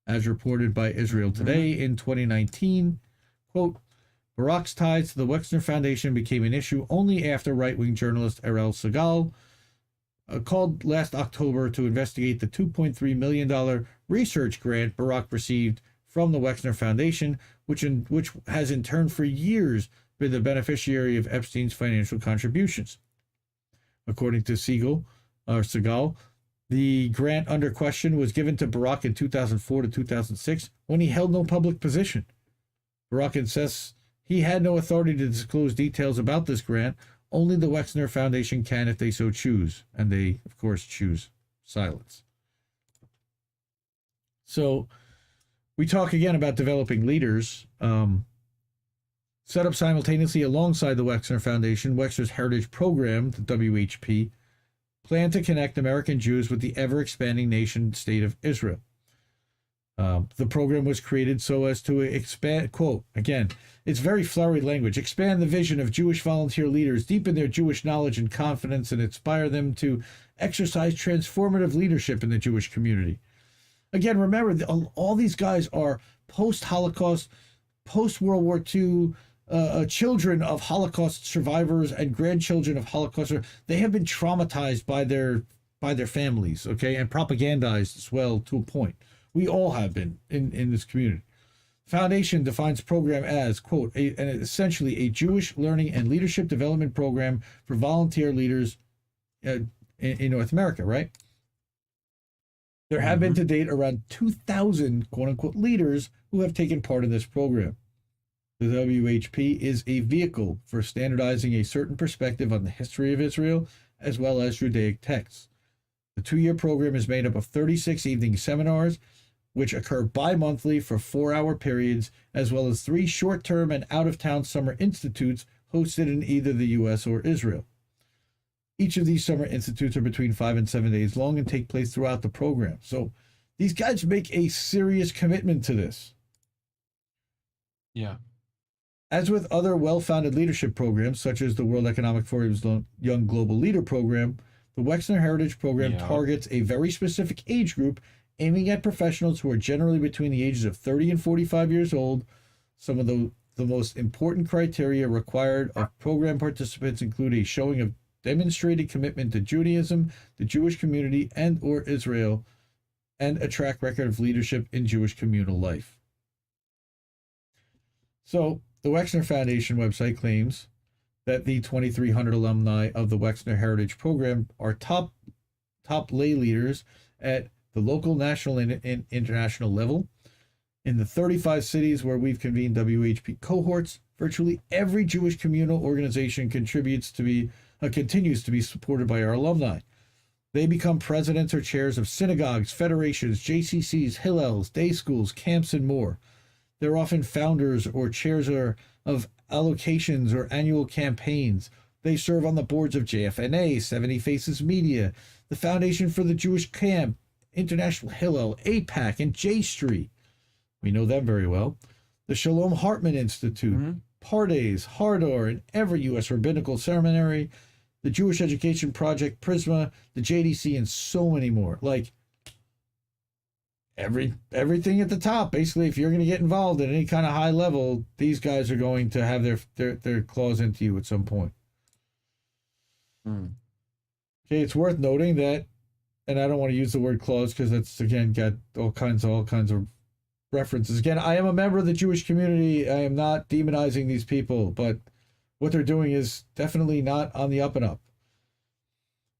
As reported by Israel Today in 2019, quote, Barak's ties to the Wexner Foundation became an issue only after right-wing journalist Erel Segal called last October to investigate the $2.3 million research grant Barak received from the Wexner Foundation, which has in turn for years been the beneficiary of Epstein's financial contributions. According to Segal, the grant under question was given to Barak in 2004 to 2006 when he held no public position. Barak insists he had no authority to disclose details about this grant. Only the Wexner Foundation can if they so choose. And they, of course, choose silence. So we talk again about developing leaders. Set up simultaneously alongside the Wexner Foundation, Wexner's Heritage Program, the WHP, planned to connect American Jews with the ever-expanding nation-state of Israel. The program was created so as to expand, quote, again, it's very flowery language, expand the vision of Jewish volunteer leaders, deepen their Jewish knowledge and confidence, and inspire them to exercise transformative leadership in the Jewish community. Again, remember, all these guys are post-Holocaust, post-World War II, children of Holocaust survivors and grandchildren of Holocaust. They have been traumatized by their families, okay, and propagandized as well to a point. We all have been in this community. Foundation defines program as, quote, essentially a Jewish learning and leadership development program for volunteer leaders in North America, right? There have been to date around 2,000, quote-unquote, leaders who have taken part in this program. The WHP is a vehicle for standardizing a certain perspective on the history of Israel, as well as Judaic texts. The 2-year program is made up of 36 evening seminars, which occur bi-monthly for 4-hour periods, as well as 3 short-term and out-of-town summer institutes hosted in either the U.S. or Israel. Each of these summer institutes are between 5 and 7 days long and take place throughout the program. So these guys make a serious commitment to this. Yeah. As with other well-founded leadership programs, such as the World Economic Forum's Young Global Leader Program, the Wexner Heritage Program targets a very specific age group, aiming at professionals who are generally between the ages of 30 and 45 years old. Some of the the most important criteria required of program participants include a showing of demonstrated commitment to Judaism, the Jewish community, and or Israel, and a track record of leadership in Jewish communal life. So, the Wexner Foundation website claims that the 2,300 alumni of the Wexner Heritage Program are top lay leaders at the local, national, and international level. In the 35 cities where we've convened WHP cohorts, virtually every Jewish communal organization continues to be supported by our alumni. They become presidents or chairs of synagogues, federations, JCCs, Hillels, day schools, camps, and more. They're often founders or chairs of allocations or annual campaigns. They serve on the boards of JFNA, 70 Faces Media, the Foundation for the Jewish Camp, International Hillel, AIPAC, and J Street. We know them very well. The Shalom Hartman Institute, Pardes, Hardor, and every U.S. rabbinical seminary, the Jewish Education Project, Prisma, the JDC, and so many more. Like, everything at the top. Basically, if you're going to get involved at any kind of high level, these guys are going to have their claws into you at some point. Okay, it's worth noting that, and I don't want to use the word clause because that's, again, got all kinds of references. Again, I am a member of the Jewish community. I am not demonizing these people, but what they're doing is definitely not on the up and up.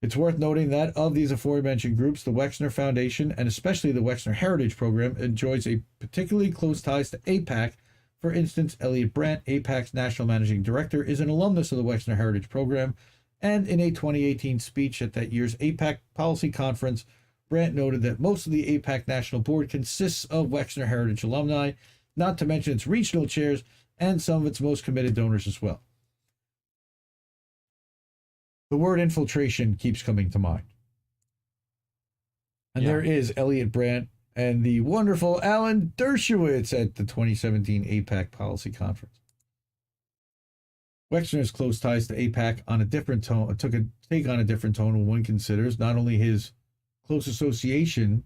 It's worth noting that of these aforementioned groups, the Wexner Foundation, and especially the Wexner Heritage Program, enjoys a particularly close ties to AIPAC. For instance, Elliot Brandt, AIPAC's National Managing Director, is an alumnus of the Wexner Heritage Program, and in a 2018 speech at that year's AIPAC Policy Conference, Brandt noted that most of the AIPAC National Board consists of Wexner Heritage alumni, not to mention its regional chairs and some of its most committed donors as well. The word infiltration keeps coming to mind. And there is Elliot Brandt and the wonderful Alan Dershowitz at the 2017 AIPAC Policy Conference. Wexner's close ties to AIPAC on a different tone take on a different tone when one considers not only his close association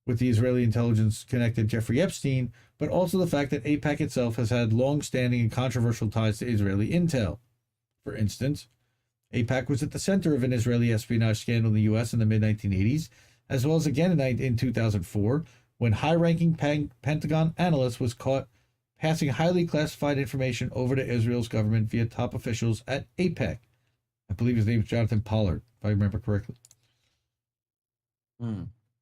with the Israeli intelligence-connected Jeffrey Epstein, but also the fact that AIPAC itself has had long-standing and controversial ties to Israeli intel. For instance, AIPAC was at the center of an Israeli espionage scandal in the U.S. in the mid-1980s, as well as again in 2004, when high-ranking Pentagon analyst was caught passing highly classified information over to Israel's government via top officials at AIPAC. I believe his name is Jonathan Pollard, if I remember correctly.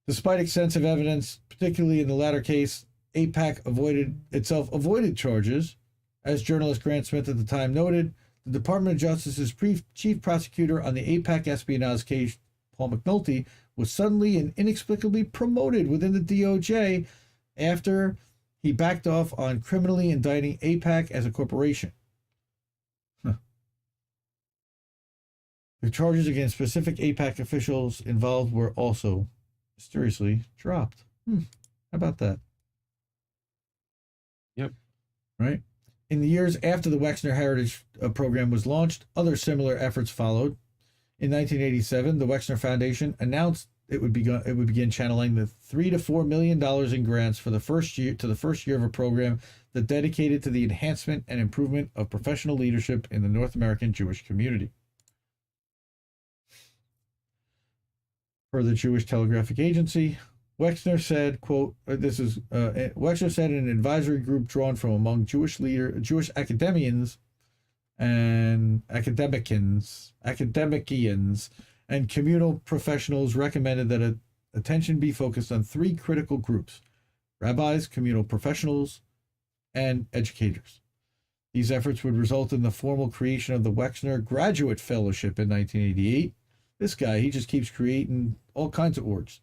Despite extensive evidence, particularly in the latter case, AIPAC avoided charges. As journalist Grant Smith at the time noted, the Department of Justice's chief prosecutor on the AIPAC espionage case, Paul McNulty, was suddenly and inexplicably promoted within the DOJ after he backed off on criminally indicting AIPAC as a corporation. The charges against specific AIPAC officials involved were also mysteriously dropped. How about that? Yep. Right? In the years after the Wexner Heritage Program was launched, other similar efforts followed. In 1987, the Wexner Foundation announced it would begin channeling the $3 to $4 million in grants for the first year of a program that dedicated to the enhancement and improvement of professional leadership in the North American Jewish community. Per the Jewish Telegraphic Agency, Wexner said, quote, Wexner said in an advisory group drawn from among Jewish academicians and communal professionals recommended that attention be focused on three critical groups: rabbis, communal professionals, and educators. These efforts would result in the formal creation of the Wexner Graduate Fellowship in 1988. This guy, he just keeps creating all kinds of orgs.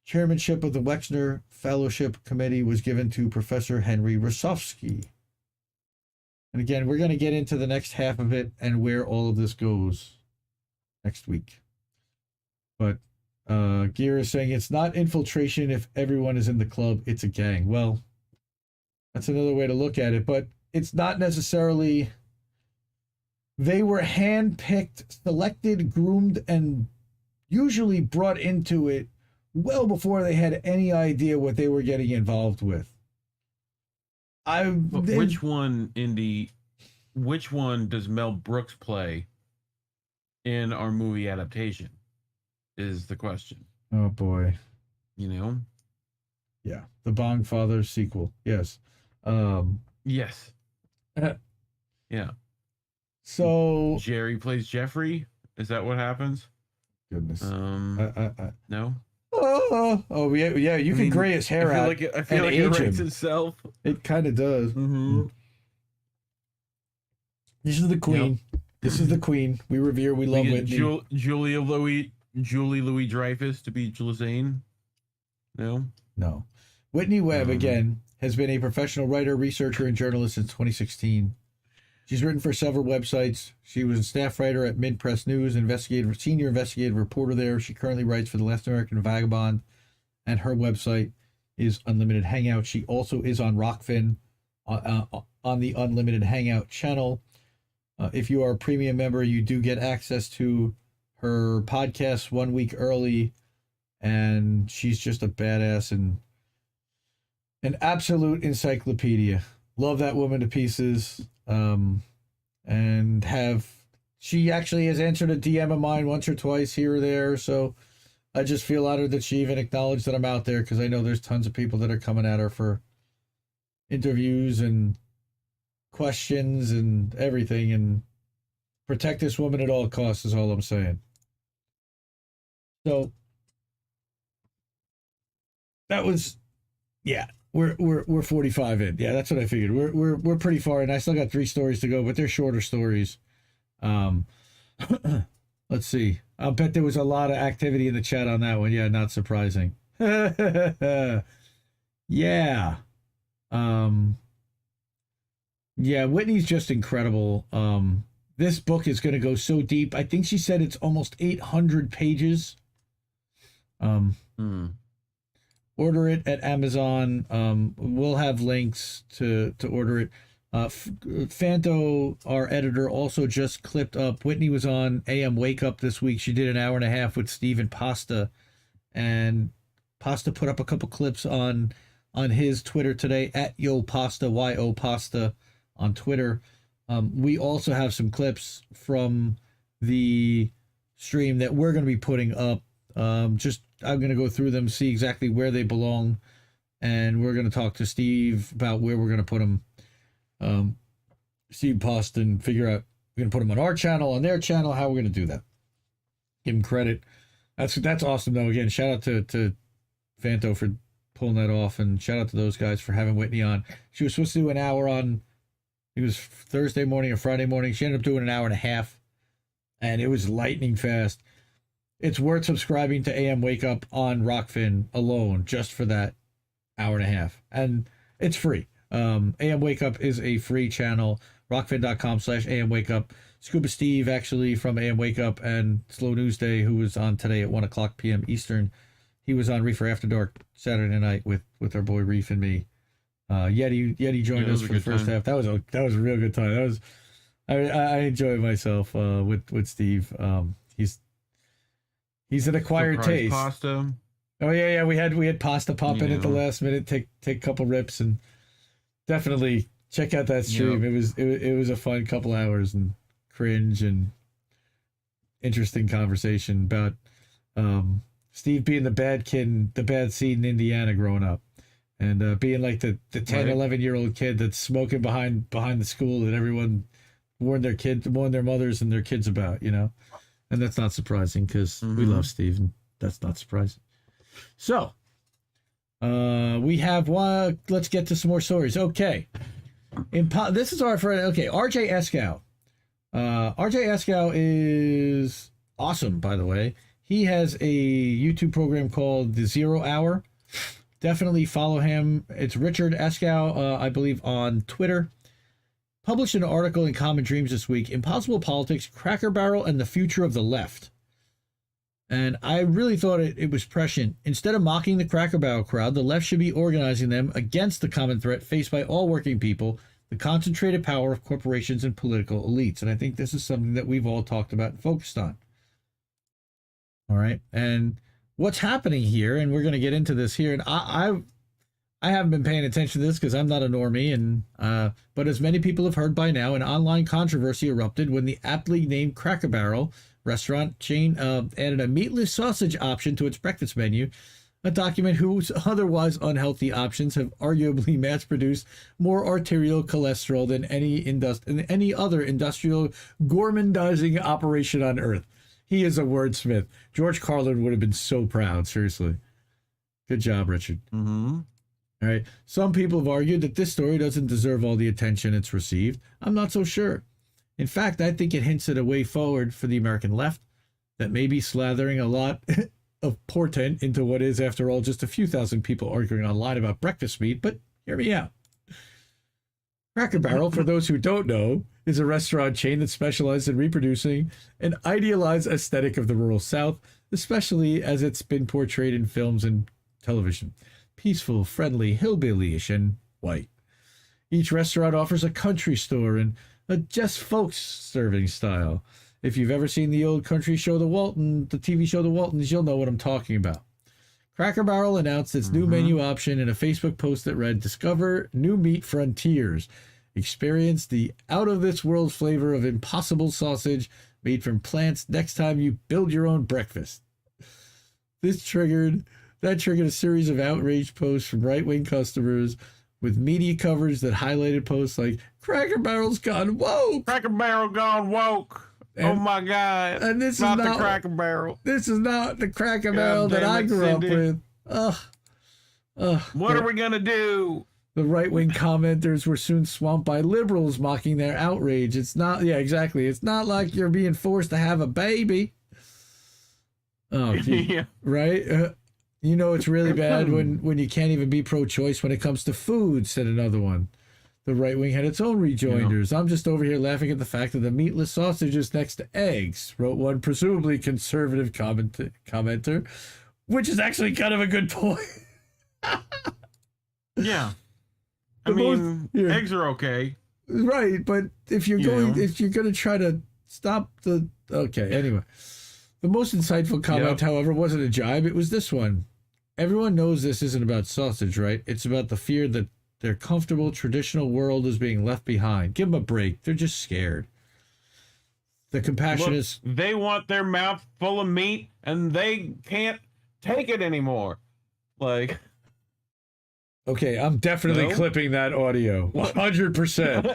Chairmanship of the Wexner Fellowship Committee was given to Professor Henry Rosofsky. And again, we're going to get into the next half of it and where all of this goes next week. But Gear is saying it's not infiltration if everyone is in the club, it's a gang. Well, that's another way to look at it, but it's not necessarily... They were handpicked, selected, groomed, and usually brought into it well before they had any idea what they were getting involved with. Which one, Indy? Which one does Mel Brooks play in our movie adaptation? Is the question. Oh boy. You know? Yeah, the Bong Fathers sequel. Yes. Yes. Yeah. So Jerry plays Jeffrey. Is that what happens? Goodness. No. Oh yeah. You can gray his hair out. I feel like it writes itself. It kind of does. Mm-hmm. This is the queen. Yep. This is the queen. We revere. We love Whitney. Julie Louis Dreyfus to be Jolazane. No. Whitney Webb again has been a professional writer, researcher, and journalist since 2016. She's written for several websites. She was a staff writer at Mid-Press News, senior investigative reporter there. She currently writes for the Last American Vagabond, and her website is Unlimited Hangout. She also is on Rockfin on the Unlimited Hangout channel. If you are a premium member, you do get access to her podcast 1 week early, and she's just a badass and an absolute encyclopedia. Love that woman to pieces. And she actually has answered a DM of mine once or twice here or there. So I just feel honored that she even acknowledged that I'm out there, because I know there's tons of people that are coming at her for interviews and questions and everything. And protect this woman at all costs is all I'm saying. So that was, yeah. We're 45 in. Yeah, that's what I figured. We're pretty far in. I still got 3 stories to go, but they're shorter stories. Let's see. I'll bet there was a lot of activity in the chat on that one. Yeah, not surprising. Yeah. Yeah, Whitney's just incredible. This book is going to go so deep. I think she said it's almost 800 pages. Order it at Amazon. We'll have links to order it. Fanto, our editor, also just clipped up. Whitney was on AM Wake Up this week. She did an hour and a half with Steve and Pasta. And Pasta put up a couple clips on his Twitter today, at Yo Pasta, Y-O Pasta on Twitter. We also have some clips from the stream that we're going to be putting up. I'm going to go through them, see exactly where they belong, and we're going to talk to Steve about where we're going to put them. Steve Pasta, and figure out we're going to put them on our channel, on their channel, how we're going to do that. Give him credit. That's awesome, though. Again, shout out to Fanto for pulling that off, and shout out to those guys for having Whitney on. She was supposed to do an hour on, it was Thursday morning or Friday morning. She ended up doing an hour and a half, and it was lightning fast. It's worth subscribing to AM Wake Up on Rockfin alone just for that hour and a half. And it's free. AM Wake Up is a free channel. Rockfin.com/AM Wake Up. Scuba Steve, actually, from AM Wake Up, and Slow News Day, who was on today at 1 o'clock p.m. Eastern. He was on Reefer After Dark Saturday night with our boy Reef and me. Yeti joined us for the first half. That was a real good time. I enjoyed myself with Steve. He's an acquired taste. Pasta. Oh yeah. We had Pasta pop in at the last minute, take a couple rips, and definitely check out that stream. Yep. It was a fun couple hours, and cringe and interesting conversation about Steve being the bad kid, the bad seed in Indiana growing up, and being like the 10, right. 11-year-old kid that's smoking behind the school that everyone warned their mothers and their kids about, And that's not surprising, because we love Steve, and that's not surprising. So, we have one. Let's get to some more stories. Okay. This is our friend. Okay, RJ Eskow. RJ Eskow is awesome, by the way. He has a YouTube program called The 0 Hour. Definitely follow him. It's Richard Eskow, I believe, on Twitter. Published an article in CommonDreams this week, Impossible Politics, Cracker Barrel, and the Future of the Left. And I really thought it was prescient. Instead of mocking the Cracker Barrel crowd, the left should be organizing them against the common threat faced by all working people, the concentrated power of corporations and political elites. And I think this is something that we've all talked about and focused on. All right. And what's happening here, and we're going to get into this here, and I I haven't been paying attention to this because I'm not a normie, and but as many people have heard by now, an online controversy erupted when the aptly named Cracker Barrel restaurant chain added a meatless sausage option to its breakfast menu, a document whose otherwise unhealthy options have arguably mass-produced more arterial cholesterol than any other industrial gourmandizing operation on Earth. He is a wordsmith. George Carlin would have been so proud, seriously. Good job, Richard. Mm-hmm. All right. Some people have argued that this story doesn't deserve all the attention it's received. I'm not so sure. In fact, I think it hints at a way forward for the American left that may be slathering a lot of portent into what is, after all, just a few thousand people arguing online about breakfast meat. But hear me out. Cracker Barrel, for those who don't know, is a restaurant chain that specializes in reproducing an idealized aesthetic of the rural South, especially as it's been portrayed in films and television. Peaceful, friendly, hillbilly-ish, and white. Each restaurant offers a country store and a just folks serving style. If you've ever seen the old country show the TV show The Waltons, you'll know what I'm talking about. Cracker Barrel announced its new menu option in a Facebook post that read, "Discover new meat frontiers. Experience the out-of-this-world flavor of impossible sausage made from plants next time you build your own breakfast." That triggered a series of outraged posts from right-wing customers with media coverage that highlighted posts like, "Cracker Barrel's gone woke." Cracker Barrel gone woke. Oh my God. And this not is not the Cracker Barrel. This is not the Cracker Barrel that I grew up with. What are we going to do? The right-wing commenters were soon swamped by liberals mocking their outrage. It's not, yeah, exactly. It's not like you're being forced to have a baby. Oh, Yeah. Right? You know it's really bad when you can't even be pro-choice when it comes to food, said another one. The right wing had its own rejoinders. I'm just over here laughing at the fact that the meatless sausage is next to eggs, wrote one presumably conservative commenter, which is actually kind of a good point. Yeah. I mean, eggs are okay. Right, but if you're going to try to stop the... Okay, anyway. The most insightful comment, however, wasn't a jibe. It was this one. Everyone knows this isn't about sausage, right? It's about the fear that their comfortable, traditional world is being left behind. Give them a break. They're just scared. The compassion is... They want their mouth full of meat, and they can't take it anymore. Like... Okay, I'm definitely clipping that audio. 100%.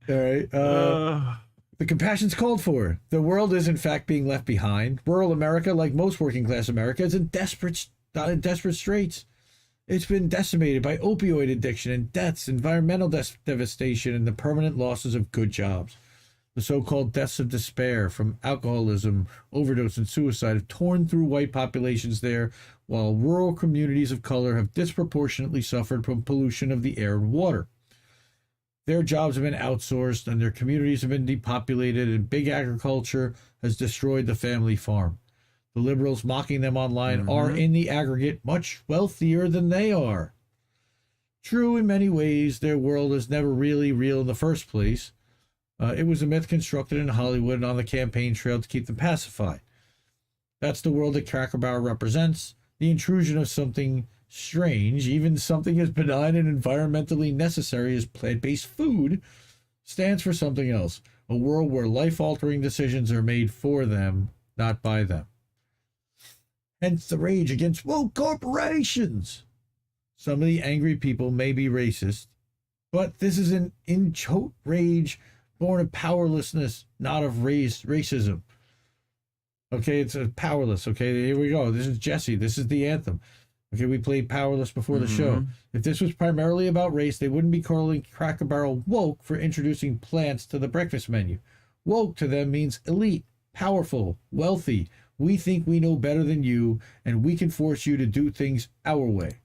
All right. The compassion's called for. The world is, in fact, being left behind. Rural America, like most working-class America, is in desperate straits. It's been decimated by opioid addiction and deaths, environmental devastation, and the permanent losses of good jobs. The so-called deaths of despair from alcoholism, overdose, and suicide have torn through white populations there, while rural communities of color have disproportionately suffered from pollution of the air and water. Their jobs have been outsourced, and their communities have been depopulated, and big agriculture has destroyed the family farm. The liberals mocking them online are, in the aggregate, much wealthier than they are. True, in many ways, their world is never really real in the first place. It was a myth constructed in Hollywood and on the campaign trail to keep them pacified. That's the world that Cracker Barrel represents. The intrusion of something strange, even something as benign and environmentally necessary as plant-based food, stands for something else. A world where life-altering decisions are made for them, not by them. Hence the rage against woke corporations. Some of the angry people may be racist, but this is an in-choate rage born of powerlessness, not of racism. Okay, it's a powerless. Okay, here we go. This is Jesse. This is the anthem. Okay, we played Powerless before the show. If this was primarily about race, they wouldn't be calling Cracker Barrel woke for introducing plants to the breakfast menu. Woke to them means elite, powerful, wealthy. We think we know better than you, and we can force you to do things our way.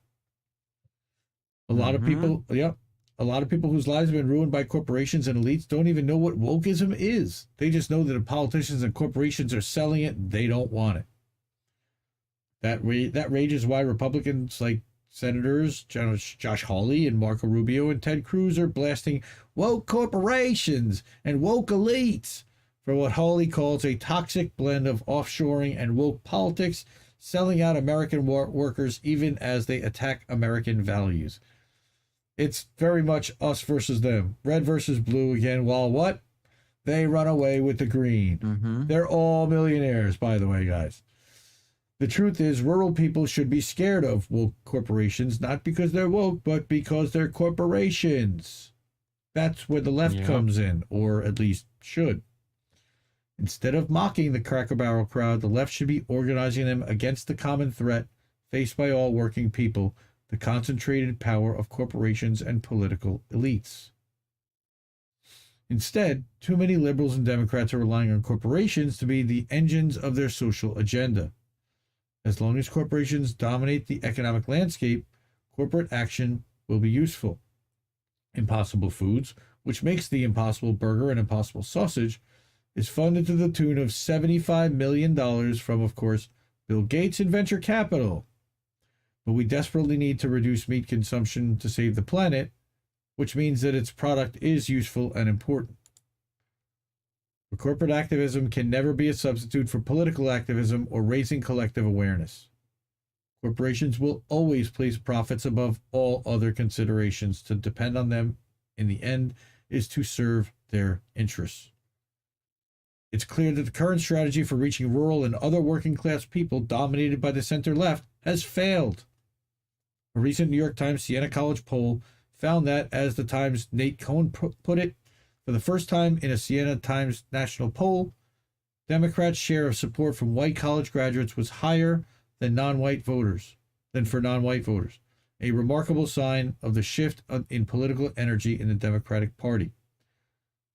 A lot of people, a lot of people whose lives have been ruined by corporations and elites don't even know what wokeism is. They just know that if politicians and corporations are selling it, they don't want it. That rage is why Republicans like Senators Josh Hawley and Marco Rubio and Ted Cruz are blasting woke corporations and woke elites for what Hawley calls a toxic blend of offshoring and woke politics selling out American workers even as they attack American values. It's very much us versus them. Red versus blue again, while what? They run away with the green. They're all millionaires, by the way, guys. The truth is, rural people should be scared of woke corporations, not because they're woke, but because they're corporations. That's where the left comes in, or at least should. Instead of mocking the Cracker Barrel crowd, the left should be organizing them against the common threat faced by all working people, the concentrated power of corporations and political elites. Instead, too many liberals and Democrats are relying on corporations to be the engines of their social agenda. As long as corporations dominate the economic landscape, corporate action will be useful. Impossible Foods, which makes the Impossible Burger and Impossible Sausage, is funded to the tune of $75 million from, of course, Bill Gates and venture capital. But we desperately need to reduce meat consumption to save the planet, which means that its product is useful and important. But corporate activism can never be a substitute for political activism or raising collective awareness. Corporations will always place profits above all other considerations. To depend on them, in the end, is to serve their interests. It's clear that the current strategy for reaching rural and other working class people dominated by the center-left has failed. A recent New York Times Siena College poll found that, as the Times' Nate Cohn put it, for the first time in a Siena Times national poll, Democrats' share of support from white college graduates was higher than for non-white voters, a remarkable sign of the shift in political energy in the Democratic Party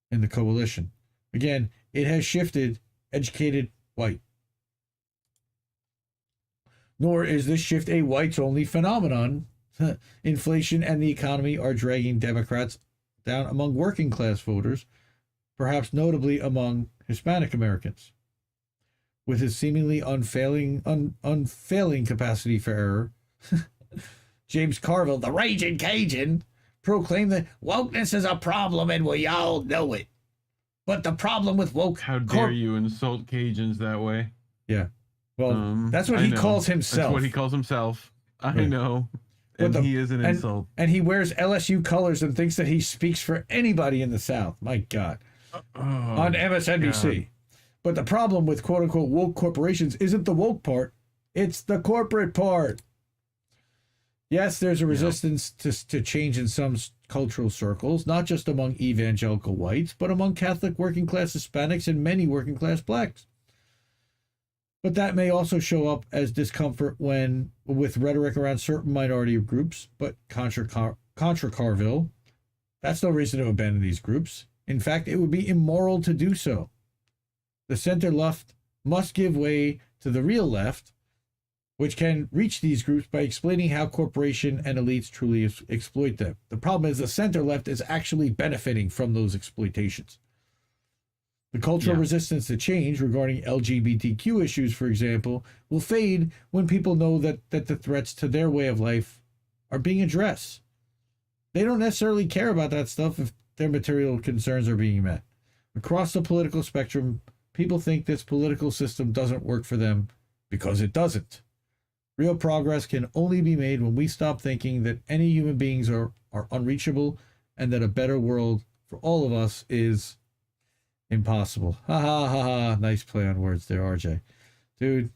and the coalition. Again, it has shifted educated white. Nor is this shift a whites-only phenomenon. Inflation and the economy are dragging Democrats down among working-class voters, perhaps notably among Hispanic Americans. With his seemingly unfailing capacity for error, James Carville, the Raging Cajun, proclaimed that wokeness is a problem and we all know it. But the problem with woke... How dare you insult Cajuns that way? Yeah. Well, that's what he calls himself. That's what he calls himself. I know. And he is an insult. And he wears LSU colors and thinks that he speaks for anybody in the South. My God. On MSNBC. God. But the problem with quote-unquote woke corporations isn't the woke part. It's the corporate part. Yes, there's a resistance to change in some cultural circles, not just among evangelical whites, but among Catholic working-class Hispanics and many working-class blacks. But that may also show up as discomfort with rhetoric around certain minority groups, but contra Carville, that's no reason to abandon these groups. In fact, it would be immoral to do so. The center left must give way to the real left, which can reach these groups by explaining how corporation and elites truly exploit them. The problem is the center left is actually benefiting from those exploitations. The cultural resistance to change regarding LGBTQ issues, for example, will fade when people know that the threats to their way of life are being addressed. They don't necessarily care about that stuff if their material concerns are being met. Across the political spectrum, people think this political system doesn't work for them because it doesn't. Real progress can only be made when we stop thinking that any human beings are unreachable and that a better world for all of us is impossible. Ha ha ha ha. Nice play on words there, RJ. Dude,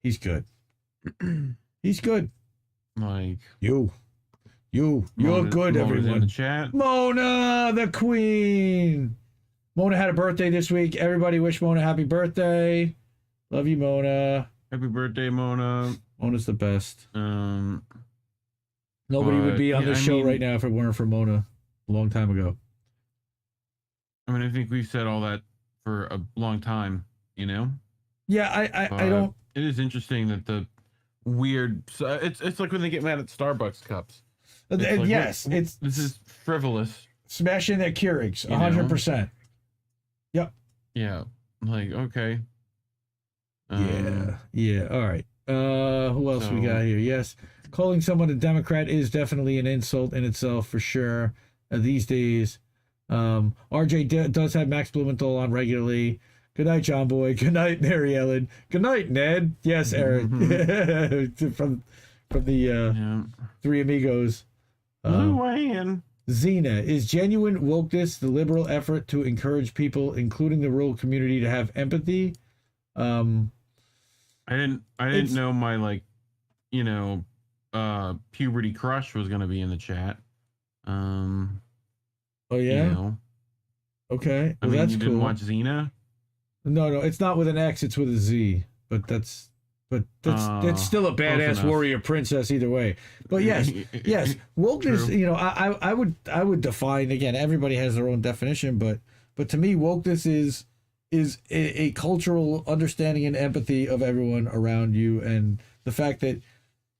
he's good. He's good. Like you're Mona, good, everyone. In the chat. Mona, the queen. Mona had a birthday this week. Everybody wish Mona happy birthday. Love you, Mona. Happy birthday, Mona. Mona's the best. Nobody would be on this show right now if it weren't for Mona a long time ago. I mean, I think we've said all that for a long time, you know? Yeah, I don't... It is interesting that the weird... It's like when they get mad at Starbucks cups. Like, yes, this is frivolous. Smashing their Keurigs, 100%. Yep. Yeah, like, okay. Yeah, all right. Who else we got here? Yes, calling someone a Democrat is definitely an insult in itself, for sure, these days. RJ does have Max Blumenthal on regularly. Good night, John Boy. Good night, Mary Ellen. Good night, Ned. Yes, Eric. from the Three Amigos. Luann. Xena, is genuine wokeness the liberal effort to encourage people, including the rural community, to have empathy? I didn't know my puberty crush was gonna be in the chat. Oh yeah. Okay. Well, that's you didn't cool. watch Xena? No, it's not with an X. It's with a Z. But that's still a badass warrior princess either way. But yes, wokeness. True. You know, I would define, again. Everybody has their own definition, but to me, wokeness is a cultural understanding and empathy of everyone around you, and the fact that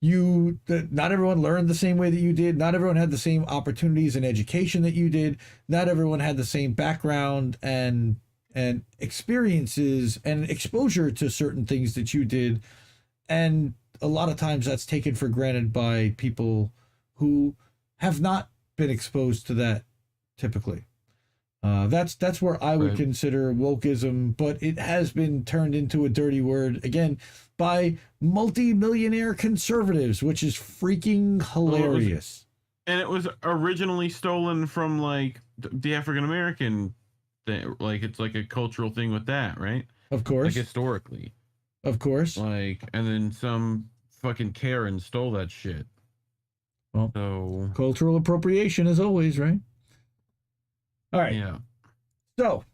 not everyone learned the same way that you did. Not everyone had the same opportunities and education that you did. Not everyone had the same background and experiences and exposure to certain things that you did. And a lot of times that's taken for granted by people who have not been exposed to that typically. That's where I would consider wokeism, but it has been turned into a dirty word again by multi-millionaire conservatives, which is freaking hilarious. It was originally stolen from like the African American thing. Like it's like a cultural thing with that, right? Of course. Like historically. Of course. Like, and then some fucking Karen stole that shit. Well, so cultural appropriation as always, right? All right. Yeah. So,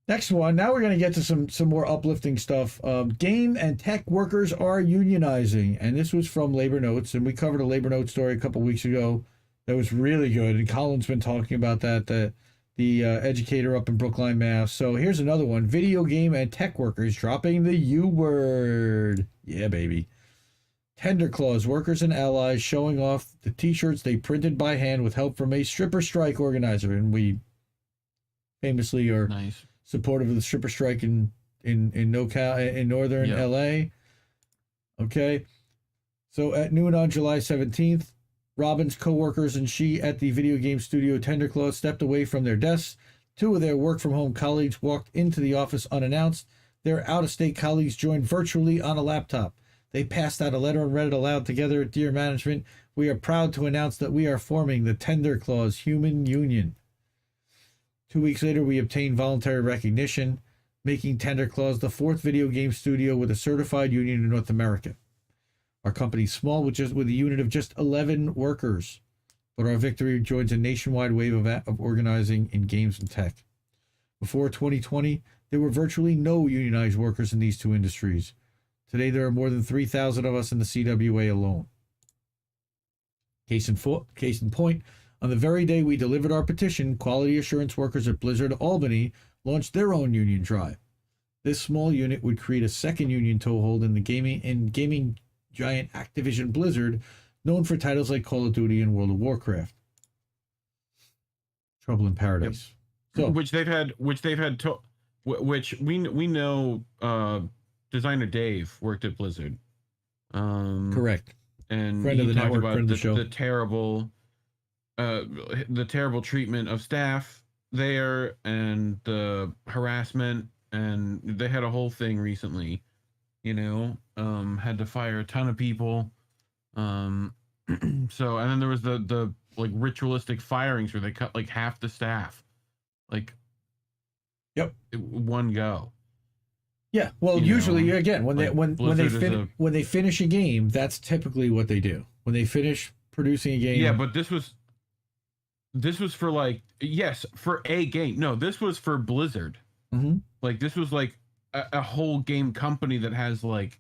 next one. Now we're going to get to some more uplifting stuff. Game and tech workers are unionizing, and this was from LaborNotes, and we covered a LaborNotes story a couple weeks ago that was really good, and Colin's been talking about that the educator up in Brookline, Mass. So here's another one. Video game and tech workers dropping the U word. Yeah, baby. Tender Claws workers and allies showing off the t-shirts they printed by hand with help from a stripper strike organizer, and we famously are supportive of the stripper strike in NoCal, in northern LA. Okay. So at noon on July 17th, Robin's co-workers and she at the video game studio Tender Claws stepped away from their desks. Two of their work-from-home colleagues walked into the office unannounced. Their out-of-state colleagues joined virtually on a laptop. They passed out a letter and read it aloud together. Dear management, we are proud to announce that we are forming the Tender Claws Human Union. 2 weeks later, we obtained voluntary recognition, making Tender Claws the fourth video game studio with a certified union in North America. Our company's small, with a unit of just 11 workers, but our victory joins a nationwide wave of organizing in games and tech. Before 2020, there were virtually no unionized workers in these two industries. Today, there are more than 3,000 of us in the CWA alone. Case in point, on the very day we delivered our petition, quality assurance workers at Blizzard Albany launched their own union drive. This small unit would create a second union toehold in the gaming giant Activision Blizzard, known for titles like Call of Duty and World of Warcraft. Trouble in Paradise. So, which we know. Designer Dave worked at Blizzard. Correct. And friend of the talked network, about friend of the show. The terrible treatment of staff there and the harassment, and they had a whole thing recently. Had to fire a ton of people. So, and then there was the like ritualistic firings where they cut like half the staff, like, one go. Yeah, well, usually again when they finish a game, that's typically what they do. When they finish producing a game. Yeah, but this was for for a game. No, this was for Blizzard. Mm-hmm. Like this was like a whole game company that has like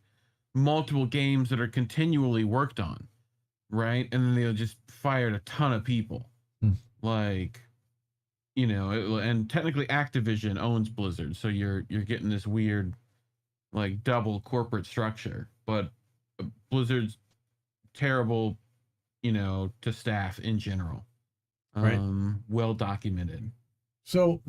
multiple games that are continually worked on, right? And then they just fired a ton of people. Like, and technically Activision owns Blizzard, so you're getting this weird like double corporate structure. But Blizzard's terrible, to staff in general. Right. Well documented. So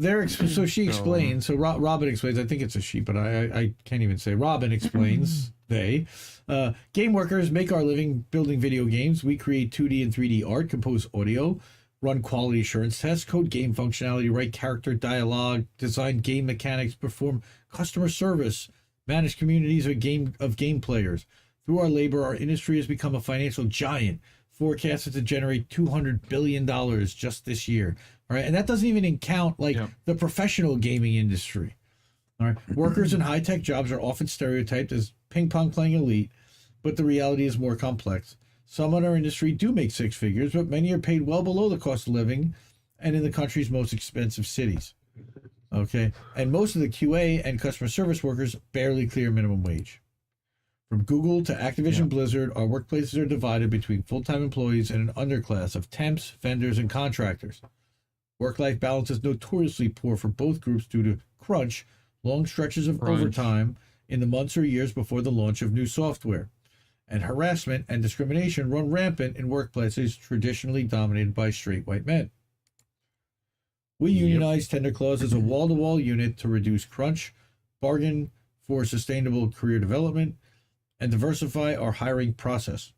she explains. So Robin explains. I think it's a she, but I can't even say. Robin explains. Game workers make our living building video games. We create 2D and 3D art, compose audio. run quality assurance tests, code game functionality, write character dialogue, design game mechanics, perform customer service, manage communities of game players. Through our labor, our industry has become a financial giant, forecasted to generate $200 billion just this year. All right, and that doesn't even count the professional gaming industry. All right, workers in high-tech jobs are often stereotyped as ping-pong playing elite, but the reality is more complex. Some in our industry do make six figures, but many are paid well below the cost of living and in the country's most expensive cities. Okay, and most of the QA and customer service workers barely clear minimum wage. From Google to Activision Blizzard, our workplaces are divided between full-time employees and an underclass of temps, vendors, and contractors. Work-life balance is notoriously poor for both groups due to crunch, long stretches of overtime in the months or years before the launch of new software. And harassment and discrimination run rampant in workplaces traditionally dominated by straight white men. We unionize Tender Clause as a wall-to-wall unit to reduce crunch, bargain for sustainable career development, and diversify our hiring process.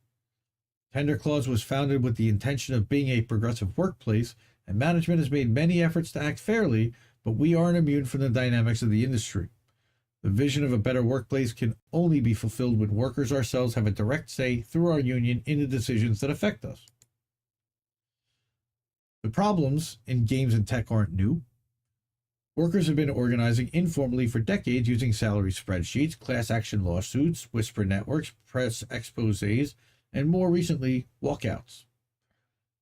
Tender Clause was founded with the intention of being a progressive workplace, and management has made many efforts to act fairly, but we aren't immune from the dynamics of the industry. The vision of a better workplace can only be fulfilled when workers ourselves have a direct say through our union in the decisions that affect us. The problems in games and tech aren't new. Workers have been organizing informally for decades using salary spreadsheets, class action lawsuits, whisper networks, press exposés, and more recently, walkouts.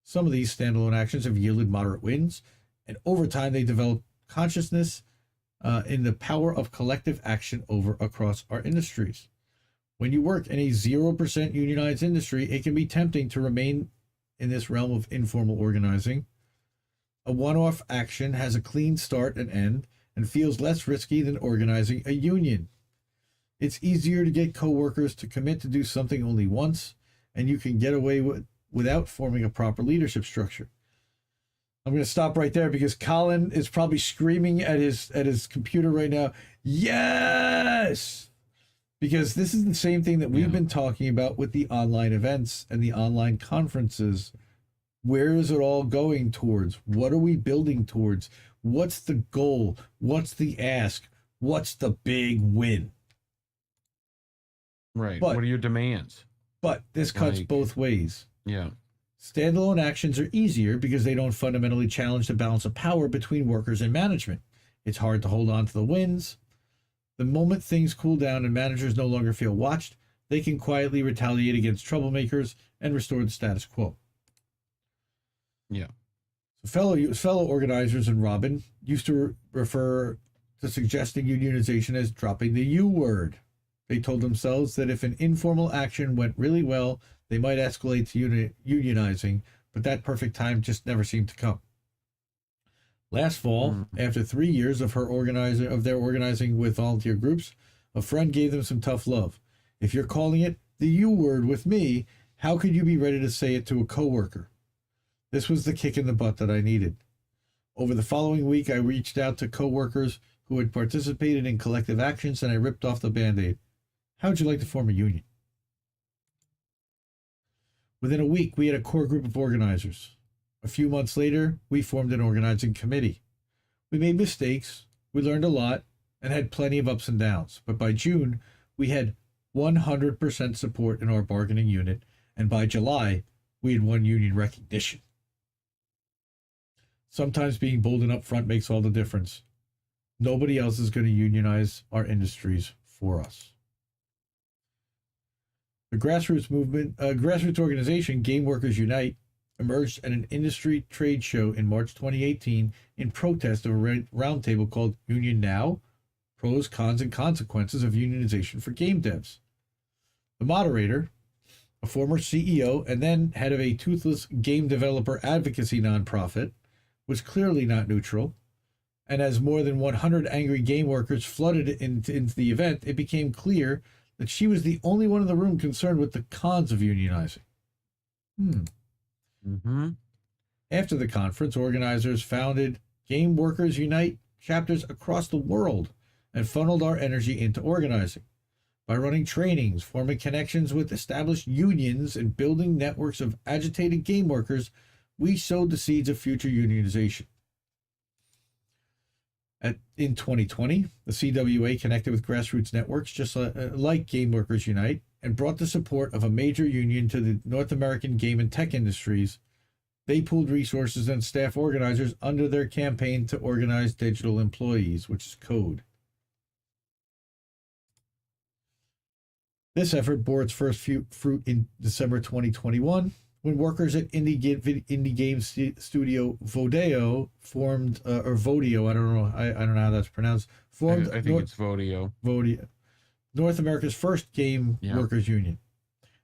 Some of these standalone actions have yielded moderate wins, and over time they develop consciousness in the power of collective action across our industries. When you work in a 0% unionized industry, it can be tempting to remain in this realm of informal organizing. A one-off action has a clean start and end and feels less risky than organizing a union. It's easier to get coworkers to commit to do something only once, and you can get away without forming a proper leadership structure. I'm going to stop right there because Colin is probably screaming at his computer right now. Yes! Because this is the same thing that we've been talking about with the online events and the online conferences. Where is it all going towards? What are we building towards? What's the goal? What's the ask? What's the big win? Right. What are your demands? But this cuts both ways. Yeah. Standalone actions are easier because they don't fundamentally challenge the balance of power between workers and management. It's hard to hold on to the wins. The moment things cool down and managers no longer feel watched, they can quietly retaliate against troublemakers and restore the status quo. Yeah. So fellow organizers and Robin used to refer to suggesting unionization as dropping the U word. They told themselves that if an informal action went really well, they might escalate to unionizing, but that perfect time just never seemed to come. Last fall, after 3 years of their organizing with volunteer groups, a friend gave them some tough love. If you're calling it the U word with me, how could you be ready to say it to a coworker? This was the kick in the butt that I needed. Over the following week, I reached out to coworkers who had participated in collective actions, and I ripped off the Band-Aid. How'd you like to form a union? Within a week, we had a core group of organizers. A few months later, we formed an organizing committee. We made mistakes, we learned a lot, and had plenty of ups and downs. But by June, we had 100% support in our bargaining unit, and by July, we had won union recognition. Sometimes being bold and upfront makes all the difference. Nobody else is going to unionize our industries for us. The grassroots movement, grassroots organization, Game Workers Unite, emerged at an industry trade show in March 2018 in protest of a roundtable called Union Now: Pros, Cons, and Consequences of Unionization for Game Devs. The moderator, a former CEO and then head of a toothless game developer advocacy nonprofit, was clearly not neutral, and as more than 100 angry game workers flooded into the event, it became clear that she was the only one in the room concerned with the cons of unionizing. After the conference, organizers founded Game Workers Unite chapters across the world and funneled our energy into organizing. By running trainings, forming connections with established unions, and building networks of agitated game workers, we sowed the seeds of future unionization. In 2020, the CWA connected with grassroots networks just like Game Workers Unite and brought the support of a major union to the North American game and tech industries. They pooled resources and staff organizers under their campaign to organize digital employees, which is CODE. This effort bore its first fruit in December 2021 when workers at indie game studio Vodeo formed, or Vodeo, I don't know how that's pronounced. Formed. I think it's Vodeo. Vodeo, North America's first game workers union.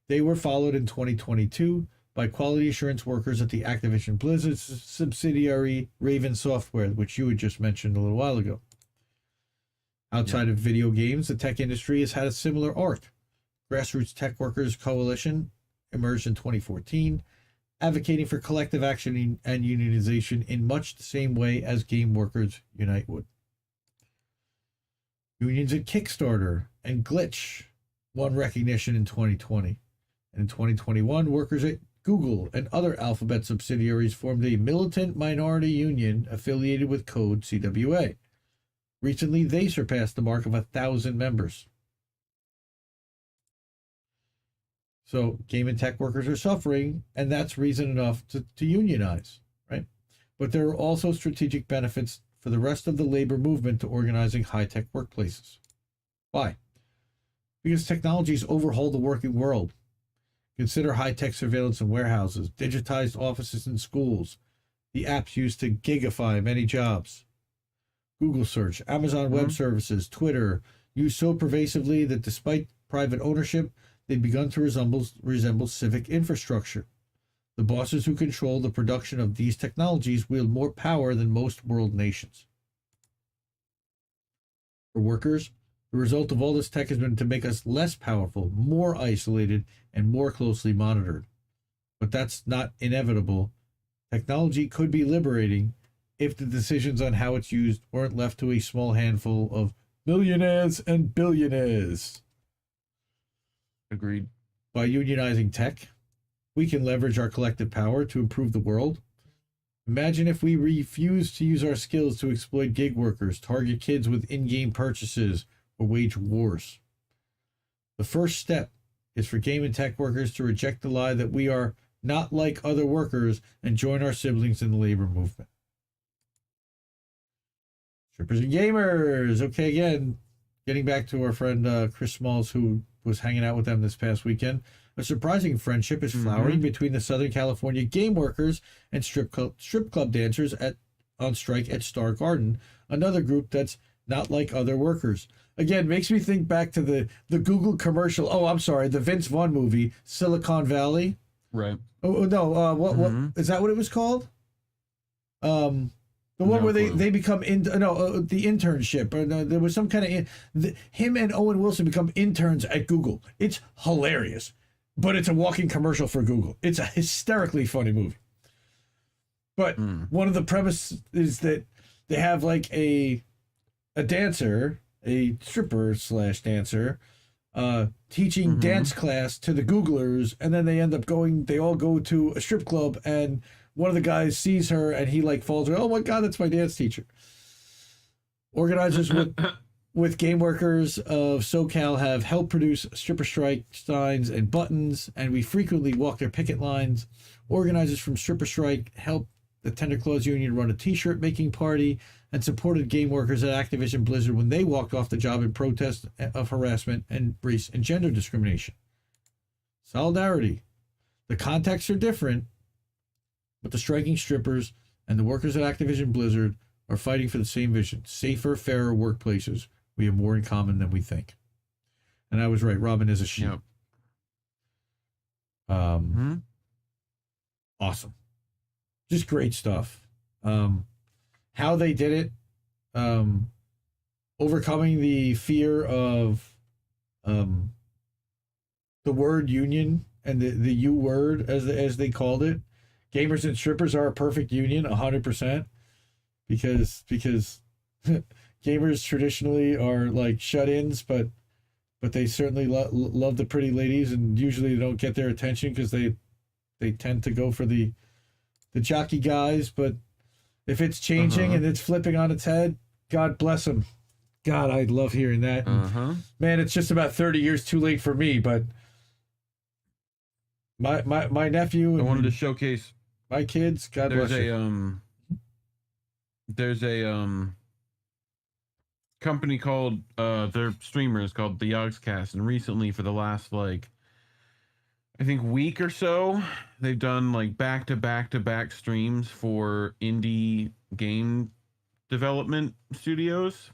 They were followed in 2022 by quality assurance workers at the Activision Blizzard subsidiary Raven Software, which you had just mentioned a little while ago. Outside of video games, the tech industry has had a similar arc. Grassroots Tech Workers Coalition emerged in 2014, advocating for collective action and unionization in much the same way as Game Workers Unite would. Unions at Kickstarter and Glitch won recognition in 2020. And in 2021, workers at Google and other Alphabet subsidiaries formed a militant minority union affiliated with Code CWA. Recently, they surpassed the mark of 1,000 members. So game and tech workers are suffering, and that's reason enough to unionize, right? But there are also strategic benefits for the rest of the labor movement to organizing high-tech workplaces. Why? Because technologies overhaul the working world. Consider high-tech surveillance in warehouses, digitized offices in schools, the apps used to gigify many jobs. Google search, Amazon Web Services, Twitter, used so pervasively that despite private ownership, they've begun to resemble civic infrastructure. The bosses who control the production of these technologies wield more power than most world nations. For workers, the result of all this tech has been to make us less powerful, more isolated, and more closely monitored. But that's not inevitable. Technology could be liberating if the decisions on how it's used weren't left to a small handful of millionaires and billionaires. Agreed. By unionizing tech, we can leverage our collective power to improve the world. Imagine if we refuse to use our skills to exploit gig workers, target kids with in-game purchases, or wage wars. The first step is for game and tech workers to reject the lie that we are not like other workers and join our siblings in the labor movement. Strippers and gamers. Okay, again, getting back to our friend Chris Smalls, who was hanging out with them this past weekend. A surprising friendship is flowering between the Southern California game workers and strip club dancers on strike at Star Garden, another group that's not like other workers. Again, makes me think back to the Google commercial. Oh, I'm sorry, the Vince Vaughn movie, Silicon Valley. Right. Oh no, what is that? What it was called? The one where they become the internship, or there was some kind of him and Owen Wilson become interns at Google. It's hilarious, but it's a walking commercial for Google. It's a hysterically funny movie. But one of the premises is that they have like a dancer, a stripper / dancer, teaching dance class to the Googlers, and then they all go to a strip club, and one of the guys sees her and he like falls. Oh my God, that's my dance teacher. Organizers with game workers of SoCal have helped produce stripper strike signs and buttons, and we frequently walk their picket lines. Organizers from Stripper Strike helped the Tender Claws Union run a t-shirt making party and supported game workers at Activision Blizzard when they walked off the job in protest of harassment and race and gender discrimination. Solidarity. The contexts are different, but the striking strippers and the workers at Activision Blizzard are fighting for the same vision: safer, fairer workplaces. We have more in common than we think. And I was right. Robin is a she. Yep. Awesome. Just great stuff. How they did it, overcoming the fear of the word union and the U word, as they called it. Gamers and strippers are a perfect union, 100%, because gamers traditionally are like shut-ins, but they certainly love the pretty ladies, and usually they don't get their attention because they tend to go for the the jockey guys, but if it's changing and it's flipping on its head, God bless them. God, I love hearing that. And, man, it's just about 30 years too late for me, but my nephew and I wanted to showcase my kids. God bless you. There's a company called their streamers called the Yogscast, and recently for the last I think week or so, they've done back to back streams for indie game development studios,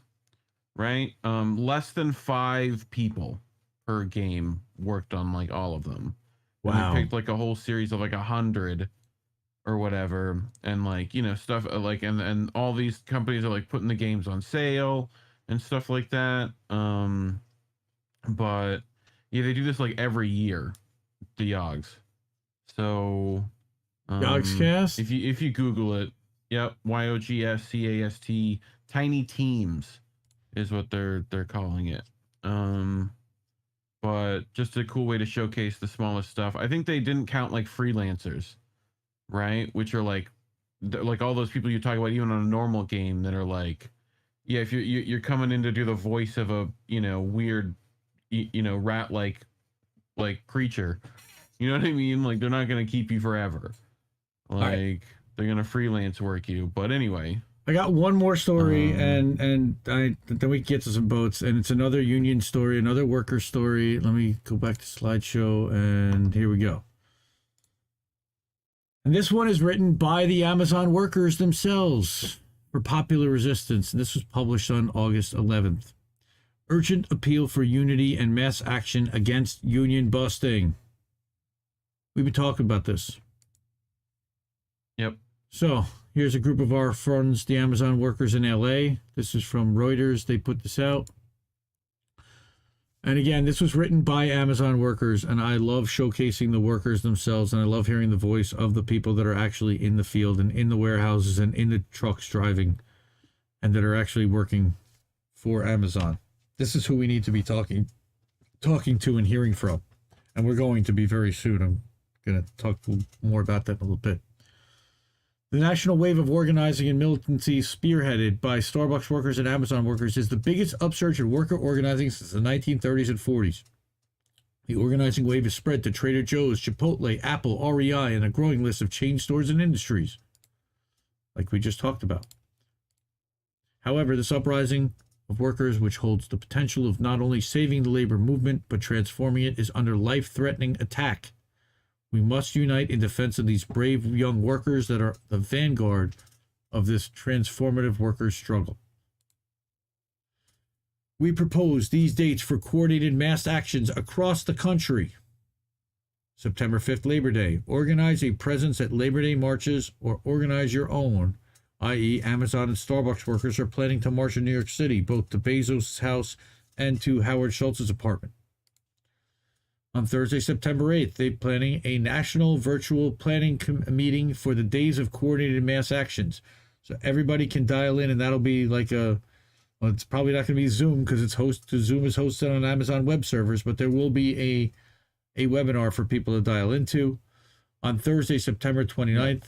right? Less than 5 people per game worked on all of them. Wow. And they picked a whole series of 100 or whatever, and stuff and all these companies are putting the games on sale and stuff like that. But yeah, they do this every year, the Yogs. So Yogscast? If you Google it, yep, YOGSCAST, Tiny Teams is what they're calling it. But just a cool way to showcase the smallest stuff. I think they didn't count freelancers, right? Which are all those people you talk about even on a normal game that are yeah, if you're coming in to do the voice of a weird rat like creature, you know what I mean? They're not gonna keep you forever. They're gonna freelance work you. But anyway, I got one more story, and then we can get to some boats, and it's another union story, another worker story. Let me go back to slideshow, and here we go. And this one is written by the Amazon workers themselves for Popular Resistance, and this was published on August 11th. Urgent appeal for unity and mass action against union busting. We've been talking about this. Yep. So here's a group of our friends, the Amazon workers in LA. This is from Reuters. They put this out. And again, this was written by Amazon workers, and I love showcasing the workers themselves, and I love hearing the voice of the people that are actually in the field and in the warehouses and in the trucks driving and that are actually working for Amazon. This is who we need to be talking to and hearing from. And we're going to be very soon. I'm going to talk more about that in a little bit. The national wave of organizing and militancy spearheaded by Starbucks workers and Amazon workers is the biggest upsurge in worker organizing since the 1930s and 40s. The organizing wave has spread to Trader Joe's, Chipotle, Apple, REI, and a growing list of chain stores and industries, like we just talked about. However, this uprising of workers, which holds the potential of not only saving the labor movement, but transforming it, is under life-threatening attack. We must unite in defense of these brave young workers that are the vanguard of this transformative workers' struggle. We propose these dates for coordinated mass actions across the country. September 5th, Labor Day. Organize a presence at Labor Day marches or organize your own, i.e. Amazon and Starbucks workers are planning to march in New York City, both to Bezos' house and to Howard Schultz's apartment. On Thursday, September 8th, they're planning a national virtual planning meeting for the days of coordinated mass actions. So everybody can dial in, and that'll be it's probably not going to be Zoom because Zoom is hosted on Amazon web servers, but there will be a webinar for people to dial into. On Thursday, September 29th,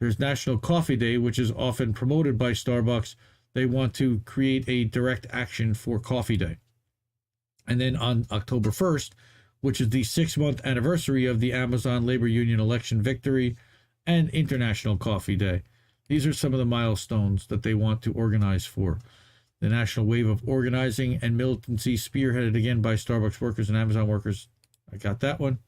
there's National Coffee Day, which is often promoted by Starbucks. They want to create a direct action for Coffee Day. And then on October 1st, which is the 6-month anniversary of the Amazon Labor Union election victory and International Coffee Day. These are some of the milestones that they want to organize for. The national wave of organizing and militancy spearheaded again by Starbucks workers and Amazon workers. I got that one.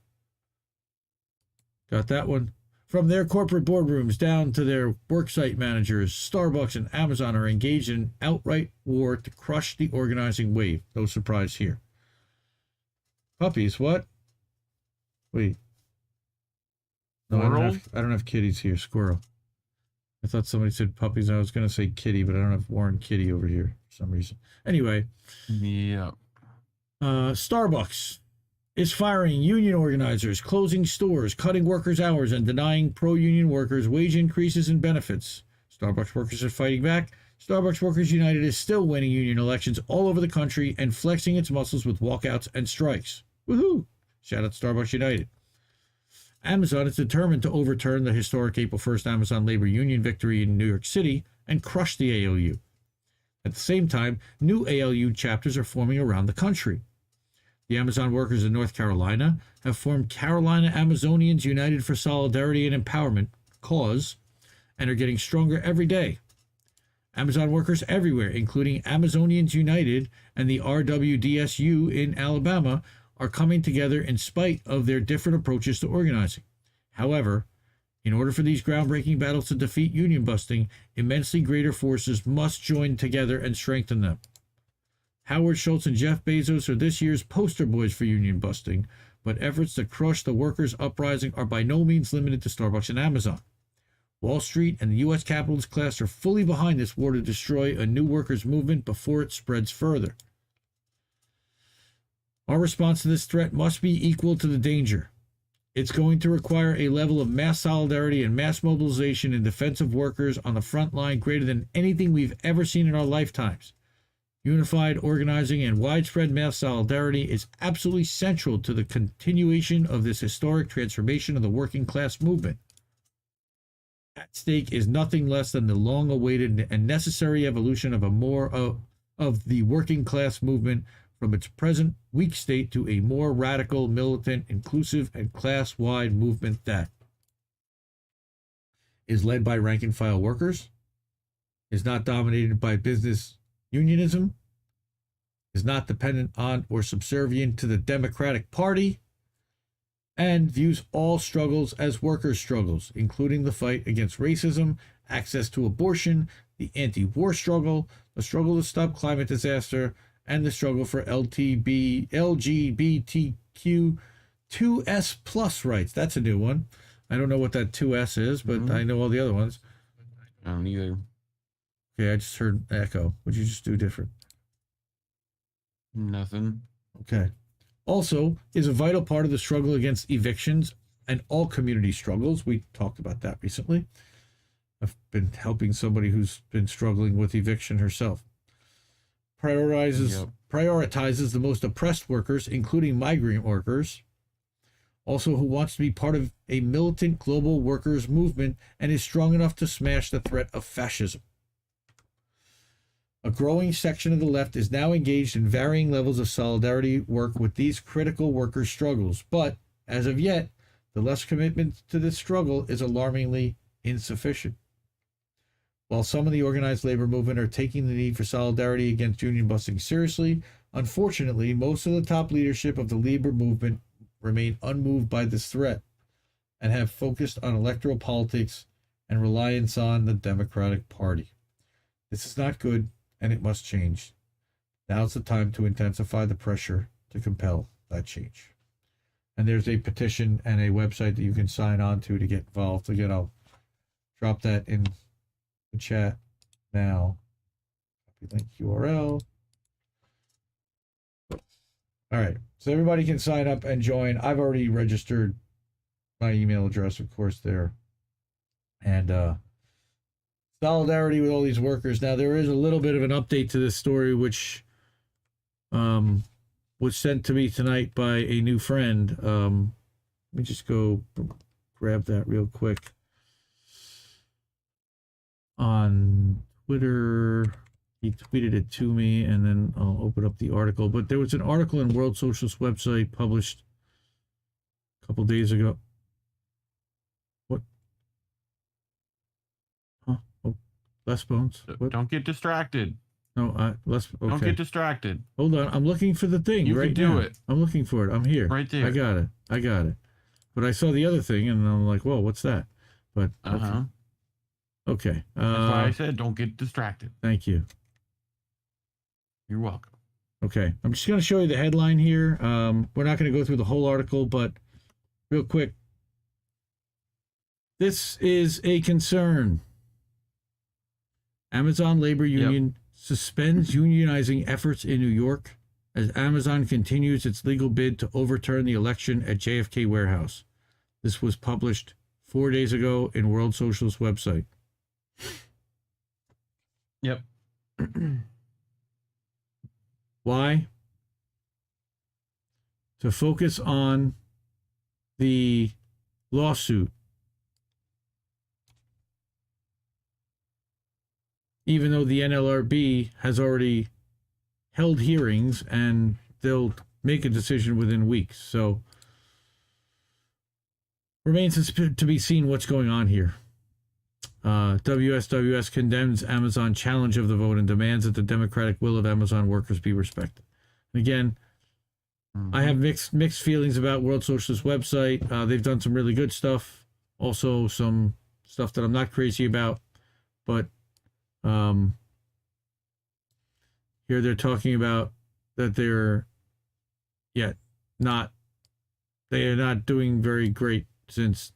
From their corporate boardrooms down to their worksite managers, Starbucks and Amazon are engaged in an outright war to crush the organizing wave. No surprise here. Puppies, what? Wait. No, I don't have kitties here. Squirrel. I thought somebody said puppies. I was going to say kitty, but I don't have Warren Kitty over here for some reason. Anyway. Yeah. Starbucks is firing union organizers, closing stores, cutting workers' hours, and denying pro-union workers wage increases and benefits. Starbucks workers are fighting back. Starbucks Workers United is still winning union elections all over the country and flexing its muscles with walkouts and strikes. Woohoo! Shout out to Starbucks United. Amazon is determined to overturn the historic April 1st Amazon labor union victory in New York City and crush the ALU. At the same time, new ALU chapters are forming around the country. The Amazon workers in North Carolina have formed Carolina Amazonians United for Solidarity and Empowerment cause and are getting stronger every day. Amazon workers everywhere, including Amazonians United and the RWDSU in Alabama, are coming together in spite of their different approaches to organizing. However, in order for these groundbreaking battles to defeat union busting, immensely greater forces must join together and strengthen them. Howard Schultz and Jeff Bezos are this year's poster boys for union busting, but efforts to crush the workers' uprising are by no means limited to Starbucks and Amazon. Wall Street and the U.S. capitalist class are fully behind this war to destroy a new workers' movement before it spreads further. Our response to this threat must be equal to the danger. It's going to require a level of mass solidarity and mass mobilization in defense of workers on the front line greater than anything we've ever seen in our lifetimes. Unified organizing and widespread mass solidarity is absolutely central to the continuation of this historic transformation of the working class movement. At stake is nothing less than the long-awaited and necessary evolution of of the working class movement from its present weak state to a more radical, militant, inclusive, and class-wide movement that is led by rank-and-file workers, is not dominated by business unionism, is not dependent on or subservient to the Democratic Party, and views all struggles as workers' struggles, including the fight against racism, access to abortion, the anti-war struggle, the struggle to stop climate disaster, and the struggle for LGBTQ 2S plus rights. That's a new one. I don't know what that 2S is, but I know all the other ones. I don't either. Okay, I just heard echo. What'd you just do different? Nothing. Okay. Also, is a vital part of the struggle against evictions and all community struggles. We talked about that recently. I've been helping somebody who's been struggling with eviction herself. Prioritizes the most oppressed workers, including migrant workers. Also, who wants to be part of a militant global workers movement and is strong enough to smash the threat of fascism. A growing section of the left is now engaged in varying levels of solidarity work with these critical worker struggles, but as of yet, the left's commitment to this struggle is alarmingly insufficient. While some of the organized labor movement are taking the need for solidarity against union busting seriously, unfortunately, most of the top leadership of the labor movement remain unmoved by this threat and have focused on electoral politics and reliance on the Democratic Party. This is not good, and it must change. Now's the time to intensify the pressure to compel that change. And there's a petition and a website that you can sign on to get involved. Again, I'll drop that in the chat now. Copy link URL. All right, so everybody can sign up and join. I've already registered my email address, of course, there. And solidarity with all these workers. Now, there is a little bit of an update to this story, which was sent to me tonight by a new friend. Let me just go grab that real quick. On Twitter, he tweeted it to me, and then I'll open up the article. But there was an article on World Socialist website published a couple days ago. What? Huh? Oh, Les Bones. What? Don't get distracted. No, okay. Don't get distracted. Hold on, I'm looking for the thing you right can do now. it. I'm looking for it. I'm here. Right there. I got it. But I saw the other thing, and I'm like, whoa, what's that? But okay. That's why I said don't get distracted. Thank you. You're welcome. Okay, I'm just going to show you the headline here. We're not going to go through the whole article, but real quick. This is a concern. Amazon Labor Union suspends unionizing efforts in New York as Amazon continues its legal bid to overturn the election at JFK Warehouse. This was published 4 days ago in World Socialist website. Yep. Why? To focus on the lawsuit. Even though the NLRB has already held hearings and they'll make a decision within weeks. So remains to be seen what's going on here. WSWS condemns Amazon challenge of the vote and demands that the democratic will of Amazon workers be respected. And again, I have mixed feelings about World Socialist website. They've done some really good stuff. Also some stuff that I'm not crazy about. But here they're talking about that they are not doing very great since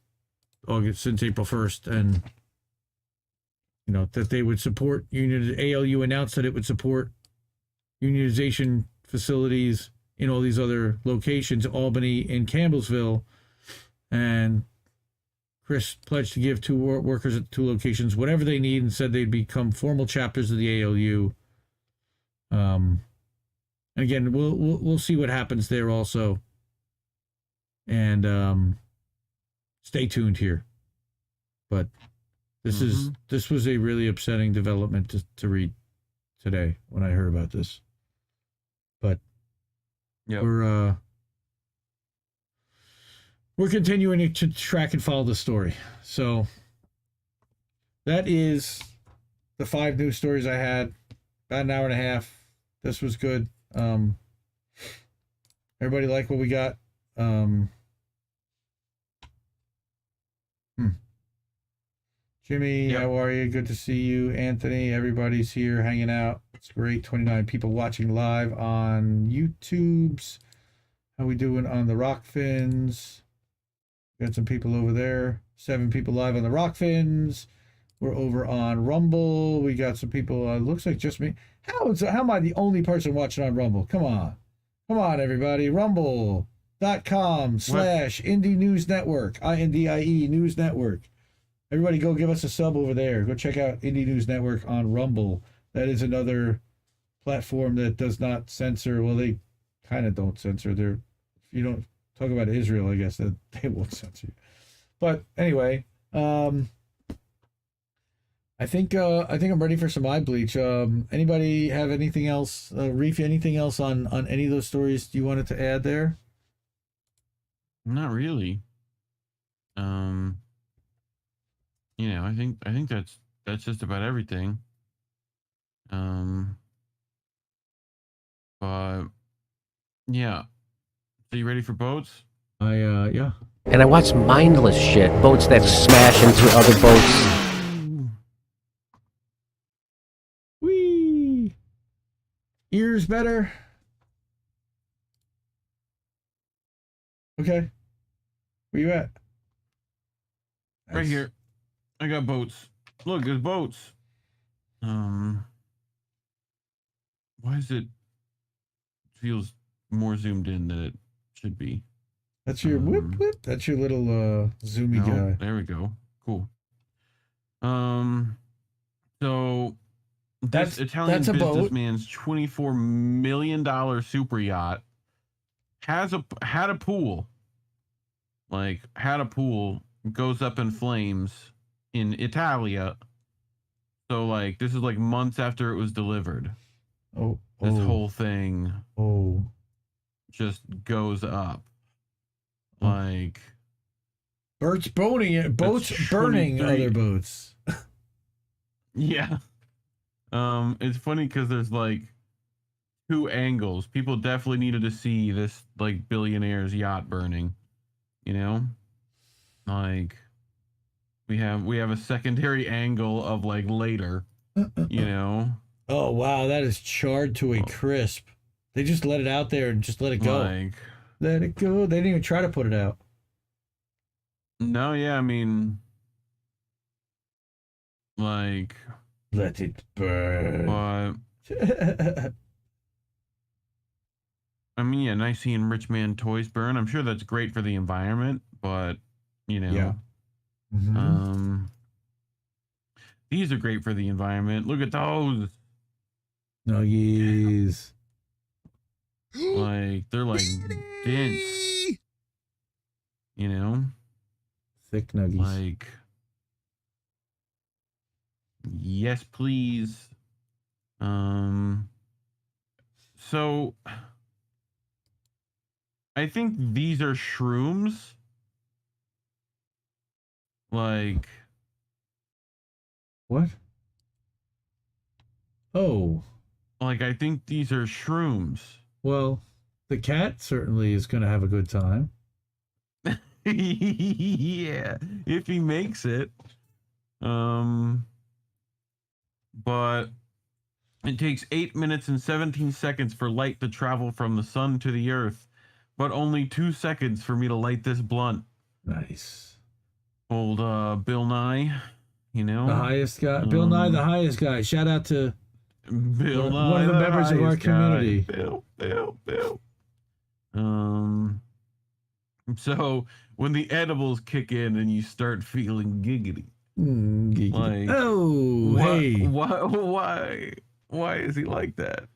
April 1st, and that they would support union. ALU announced that it would support unionization facilities in all these other locations, Albany and Campbellsville, and Chris pledged to give two workers at two locations whatever they need, and said they'd become formal chapters of the ALU. Again, we'll see what happens there also, and stay tuned here. But this was a really upsetting development to read today when I heard about this. But we're continuing to track and follow the story. So that is the 5 news stories I had. About an hour and a half. This was good. Everybody like what we got? Jimmy, how are you? Good to see you. Anthony, everybody's here hanging out. It's great. 29 people watching live on YouTube's. How we doing on the Rockfins? Got some people over there. 7 people live on the Rockfins. We're over on Rumble. We got some people. Looks like just me. How am I the only person watching on Rumble? Come on, everybody. Rumble.com/IndieNews.Network. INDIE News Network. Everybody, go give us a sub over there. Go check out Indie News Network on Rumble. That is another platform that does not censor. Well, they kind of don't censor. If you don't talk about Israel, I guess that they won't censor you. But anyway, I think I'm ready for some eye bleach. Anybody have anything else, Reef? Anything else on any of those stories you wanted to add there? Not really. I think that's just about everything. But yeah. So you ready for boats? Yeah. And I watch mindless shit, boats that smash into other boats. Whee! Ears better? Okay. Where you at? Right here. I got boats. Look, there's boats. Why is it feels more zoomed in than it should be? That's your whip. That's your little zoomy guy. There we go. Cool. So this Italian businessman's $24 million super yacht had a pool. Had a pool, goes up in flames in Italia. So this is months after it was delivered. This whole thing just goes up. Boats burning other boats. Yeah. It's funny because there's 2 angles. People definitely needed to see this billionaire's yacht burning. We have a secondary angle of later. Oh wow, that is charred to a crisp. They just let it out there and just let it go. Let it go. They didn't even try to put it out. No, yeah, I mean, let it burn. I mean, yeah, nice seeing rich man toys burn. I'm sure that's great for the environment, but Yeah. These are great for the environment. Look at those. Nuggies. They're dense. Thick nuggies. Like, yes, please. So I think these are shrooms. Like, what? Oh. Like, I think these are shrooms. Well, the cat certainly is going to have a good time. Yeah, if he makes it. But it takes 8 minutes and 17 seconds for light to travel from the sun to the earth, but only 2 seconds for me to light this blunt. Nice. Old Bill Nye, you know? The highest guy. Bill Nye, the highest guy. Shout out to Bill Nye, one of the members of our community. Bill. So when the edibles kick in and you start feeling giggity, like, oh, hey, why is he like that?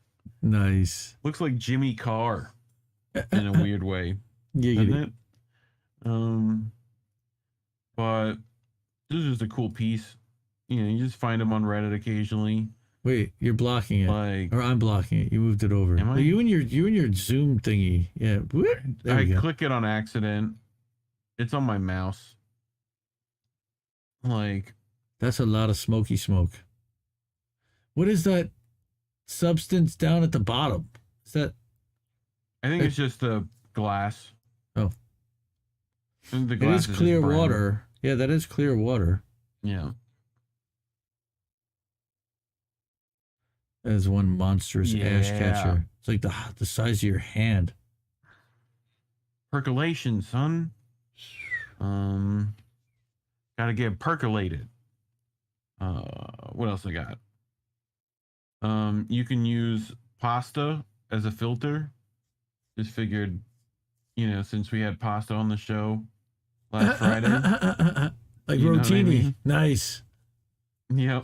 Nice. Looks like Jimmy Carr in a weird way, giggity. doesn't it? But this is just a cool piece. You know, you just find them on Reddit occasionally. Wait, you're blocking it, like, or I'm blocking it. You moved it over. Am I? You and your Zoom thingy. Yeah, there I we go. click it on accident. It's on my mouse. Like, that's a lot of smoky smoke. What is that substance down at the bottom? Is that? I think it's just the glass. Oh, The it glass is clear just brown. water. Yeah, that is clear water. Yeah. As one monstrous ash catcher. It's like the size of your hand. Percolation, son. Gotta get percolated. What else I got? You can use pasta as a filter. Just figured, you know, since we had pasta on the show last Friday. Like you know what I rotini. mean? Nice. Yep.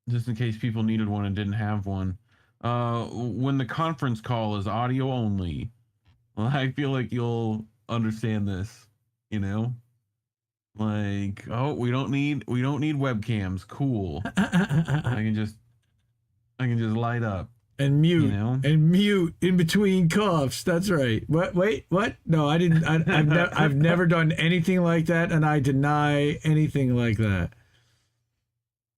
Just in case people needed one and didn't have one. When the conference call is audio only, well, I feel like you'll understand this, you know? Like, oh, we don't need webcams. Cool. I can just light up. And mute, you know? and mute in between coughs. That's right. What? Wait, what? No, I didn't. I've never done anything like that, and I deny anything like that.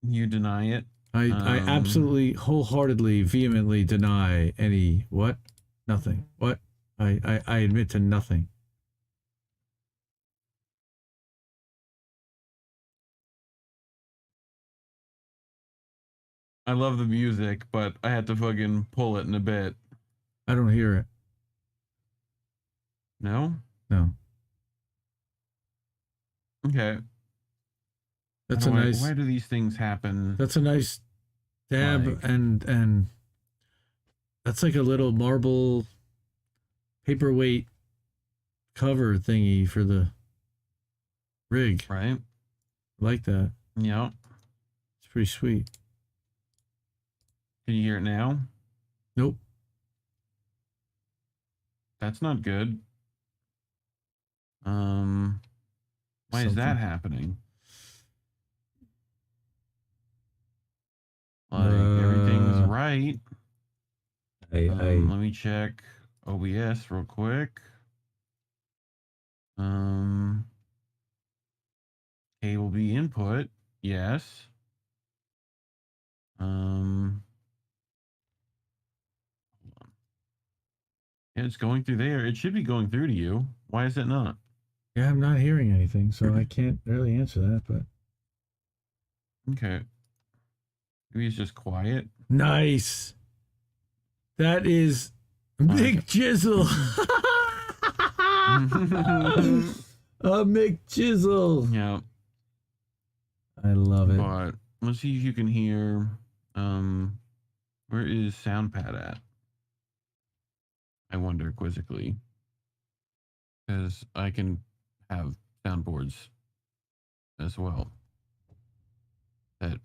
You deny it? I absolutely, wholeheartedly, vehemently deny any what? Nothing. What? I admit to nothing. I love the music, but I had to fucking pull it in a bit. I don't hear it. No? No. Okay. That's a nice. Why do these things happen? That's a nice dab, Like, and that's like a little marble paperweight cover thingy for the rig. Right. Like that. Yeah. It's pretty sweet. Can you hear it now? Nope. That's not good. Why is that happening? Like, everything's right. Let me check OBS real quick. Cable B input, yes. Yeah, it's going through there. It should be going through to you. Why is it not? Yeah, I'm not hearing anything, so I can't really answer that, but Okay. Maybe it's just quiet. nice. That is Mick Jizzle. Mick Jizzle. Yeah. I love it. But let's see if you can hear. Where is SoundPad at? I wonder quizzically. Because I can have soundboards as well that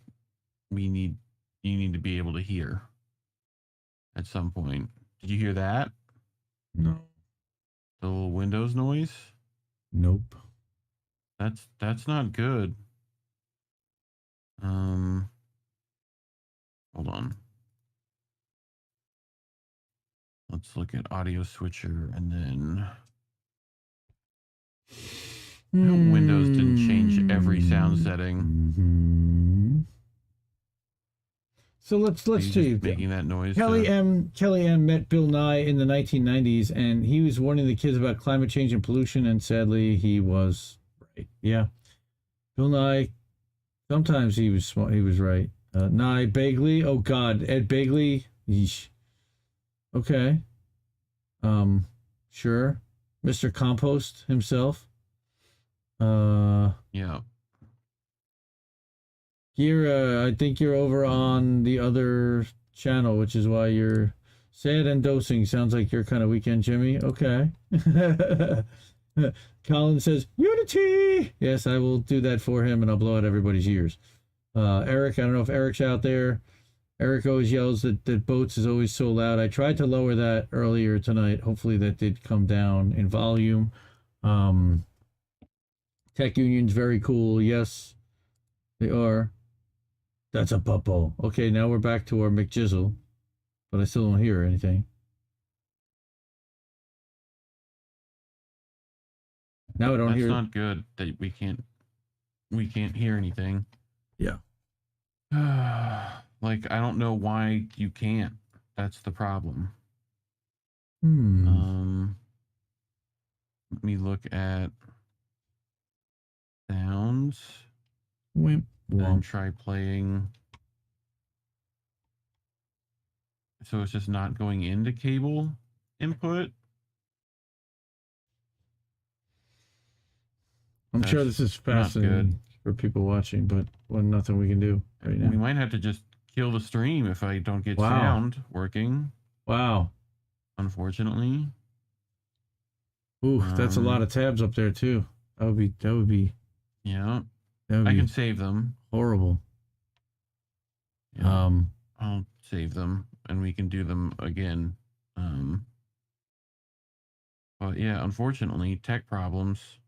you need to be able to hear at some point. Did you hear that? No. The little Windows noise? Nope. That's not good. Hold on. Let's look at audio switcher and then I hope Windows didn't change every sound setting. So let's see. Making that noise. Kelly M met Bill Nye in the 1990s, and he was warning the kids about climate change and pollution, and sadly, he was right. Yeah, Bill Nye. Sometimes he was smart. He was right. Nye Begley. Oh God, Ed Begley. Yeesh. Okay. Sure. Mr. Compost himself. Yeah. You're, I think you're over on the other channel, which is why you're sad and dosing. Sounds like you're kind of weekend Jimmy. Okay. Colin says, Unity! Yes, I will do that for him, and I'll blow out everybody's ears. Eric, I don't know if Eric's out there. Eric always yells that Boats is always so loud. I tried to lower that earlier tonight. Hopefully that did come down in volume. Tech Union's very cool. Yes, they are. That's a puppo. Okay, now we're back to our McJizzle, but I still don't hear anything. Now I don't hear. That's not good that we can't hear anything. Yeah. Like, I don't know why you can't. That's the problem. Let me look at sounds. And try playing. So it's just not going into cable input. I'm sure this is fascinating for people watching, but nothing we can do right now. We might have to just kill the stream if I don't get sound working. Wow. Unfortunately. Ooh, that's a lot of tabs up there too. That would be. Yeah. I can save them. Horrible. Yeah. I'll save them and we can do them again. But yeah, unfortunately, tech problems.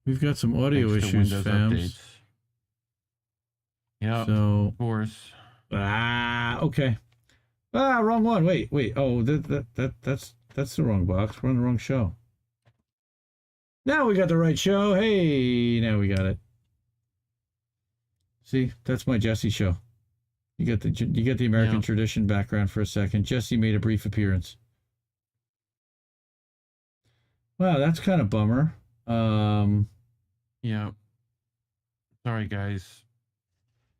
We've got some audio issues, fams. Yeah, so, of course. Okay. Wrong one. Wait. Oh, that's the wrong box. We're on the wrong show. Now we got the right show. Hey, now we got it. See, that's my Jesse show. You get the American tradition background for a second. Jesse made a brief appearance. Wow, that's kind of bummer. Yeah. Sorry, guys.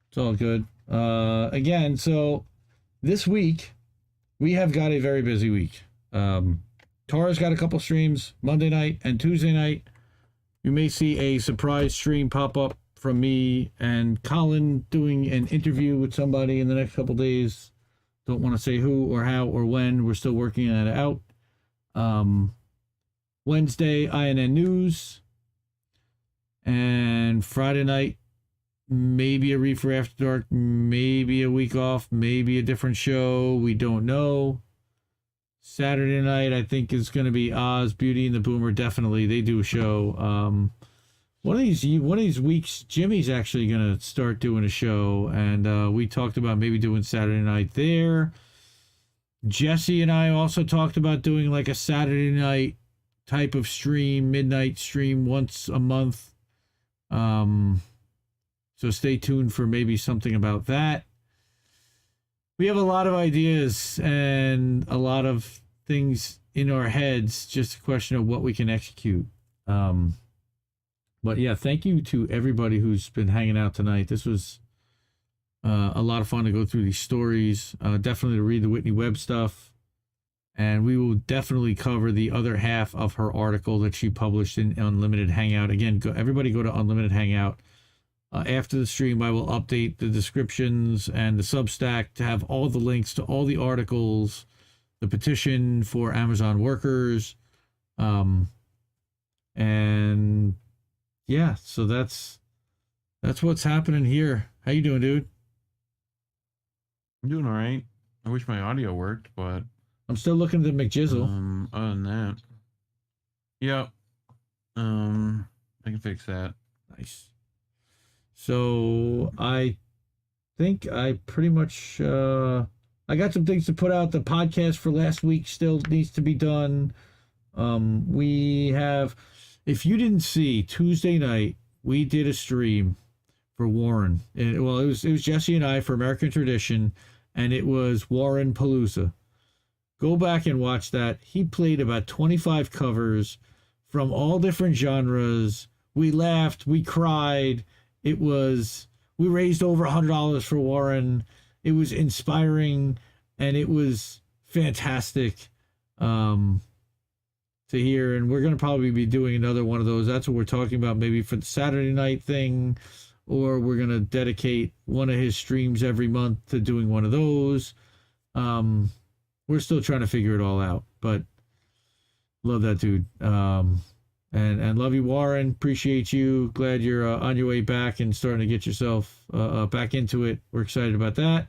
It's all good. Again, so this week we have got a very busy week. Tara's got a couple streams Monday night and Tuesday night. You may see a surprise stream pop up from me and Colin doing an interview with somebody in the next couple days. Don't want to say who or how or when. We're still working that out. Wednesday, INN News. And Friday night, maybe a Reefer After Dark, maybe a week off, maybe a different show. We don't know. Saturday night, I think, is going to be Oz, Beauty and the Boomer. Definitely, they do a show. One of these weeks, Jimmy's actually going to start doing a show, and we talked about maybe doing Saturday night there. Jesse and I also talked about doing like a Saturday night type of stream, midnight stream once a month. So stay tuned for maybe something about that. We have a lot of ideas and a lot of things in our heads, just a question of what we can execute. But yeah, thank you to everybody who's been hanging out tonight. This was a lot of fun to go through these stories. Definitely to read the Whitney Webb stuff. And we will definitely cover the other half of her article that she published in Unlimited Hangout. Again, everybody go to Unlimited Hangout. After the stream, I will update the descriptions and the Substack to have all the links to all the articles, the petition for Amazon workers. And yeah, so that's what's happening here. How you doing, dude? I'm doing all right. I wish my audio worked, but I'm still looking at the McJizzle. Other than that, yeah. I can fix that. Nice. So I think I pretty much I got some things to put out. The podcast for last week still needs to be done. We have, if you didn't see, Tuesday night we did a stream for Warren. It was Jesse and I for American Tradition, and it was Warren Palooza. Go back and watch that. He played about 25 covers from all different genres. We laughed, we cried. We raised over $100 for Warren. It was inspiring, and it was fantastic to hear. And we're going to probably be doing another one of those. That's what we're talking about, maybe for the Saturday night thing, or we're going to dedicate one of his streams every month to doing one of those. We're still trying to figure it all out, but love that dude. And love you, Warren. Appreciate you. Glad you're on your way back and starting to get yourself back into it. We're excited about that.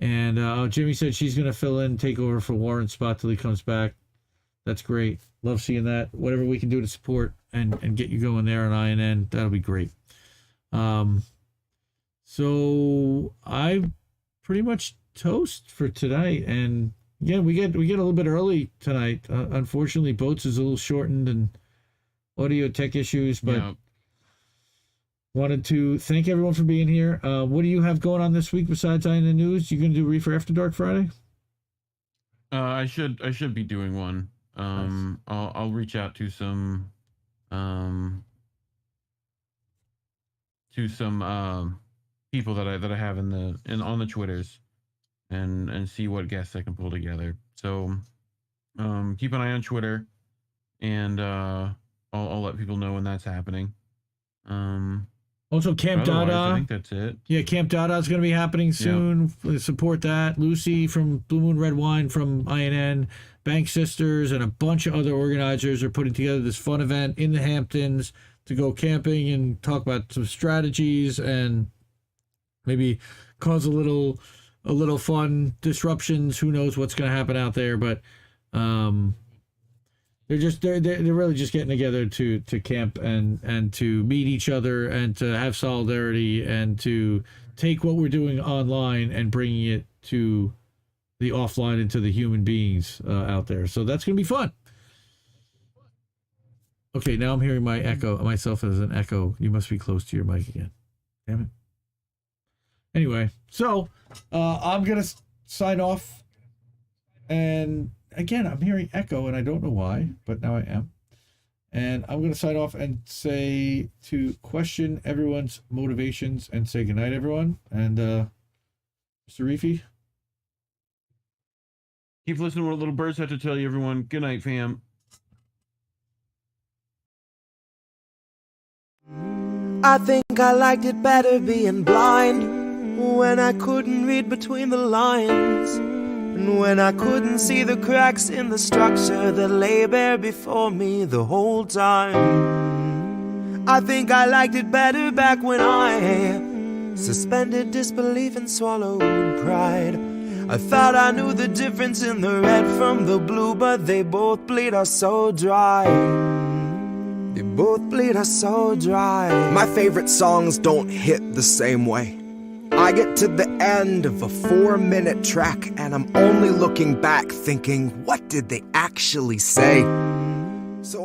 And Jimmy said she's going to fill in, take over for Warren's spot till he comes back. That's great. Love seeing that. Whatever we can do to support and get you going there on INN, that'll be great. So I pretty much toast for tonight. And again, we get a little bit early tonight. Unfortunately, Boats is a little shortened and audio tech issues, but wanted to thank everyone for being here. What do you have going on this week besides INN News? You gonna do Reefer After Dark Friday? I should be doing one. Nice. I'll reach out to some people that I have on the Twitters and see what guests I can pull together. So keep an eye on Twitter, and I'll let people know when that's happening. Also, Camp Dada. I think that's it. Yeah, Camp Dada is going to be happening soon. Yep. Support that. Lucy from Blue Moon Red Wine from INN, Bank Sisters, and a bunch of other organizers are putting together this fun event in the Hamptons to go camping and talk about some strategies and maybe cause a little fun disruptions. Who knows what's going to happen out there, but they're really just getting together to camp and to meet each other and to have solidarity and to take what we're doing online and bringing it to the offline and to the human beings out there. So that's going to be fun. Okay, now I'm hearing myself as an echo. You must be close to your mic again. Damn it. Anyway, so I'm going to sign off. And again, I'm hearing echo, and I don't know why, but now I am. And I'm going to sign off and say to question everyone's motivations and say goodnight, everyone. And Mr. Reefy? Keep listening to what little birds have to tell you, everyone. Good night, fam. I think I liked it better being blind when I couldn't read between the lines. And when I couldn't see the cracks in the structure that lay bare before me the whole time. I think I liked it better back when I suspended disbelief and swallowed pride. I thought I knew the difference in the red from the blue, but they both bleed us so dry. They both bleed us so dry. My favorite songs don't hit the same way. I get to the end of a 4-minute track and I'm only looking back thinking, what did they actually say? So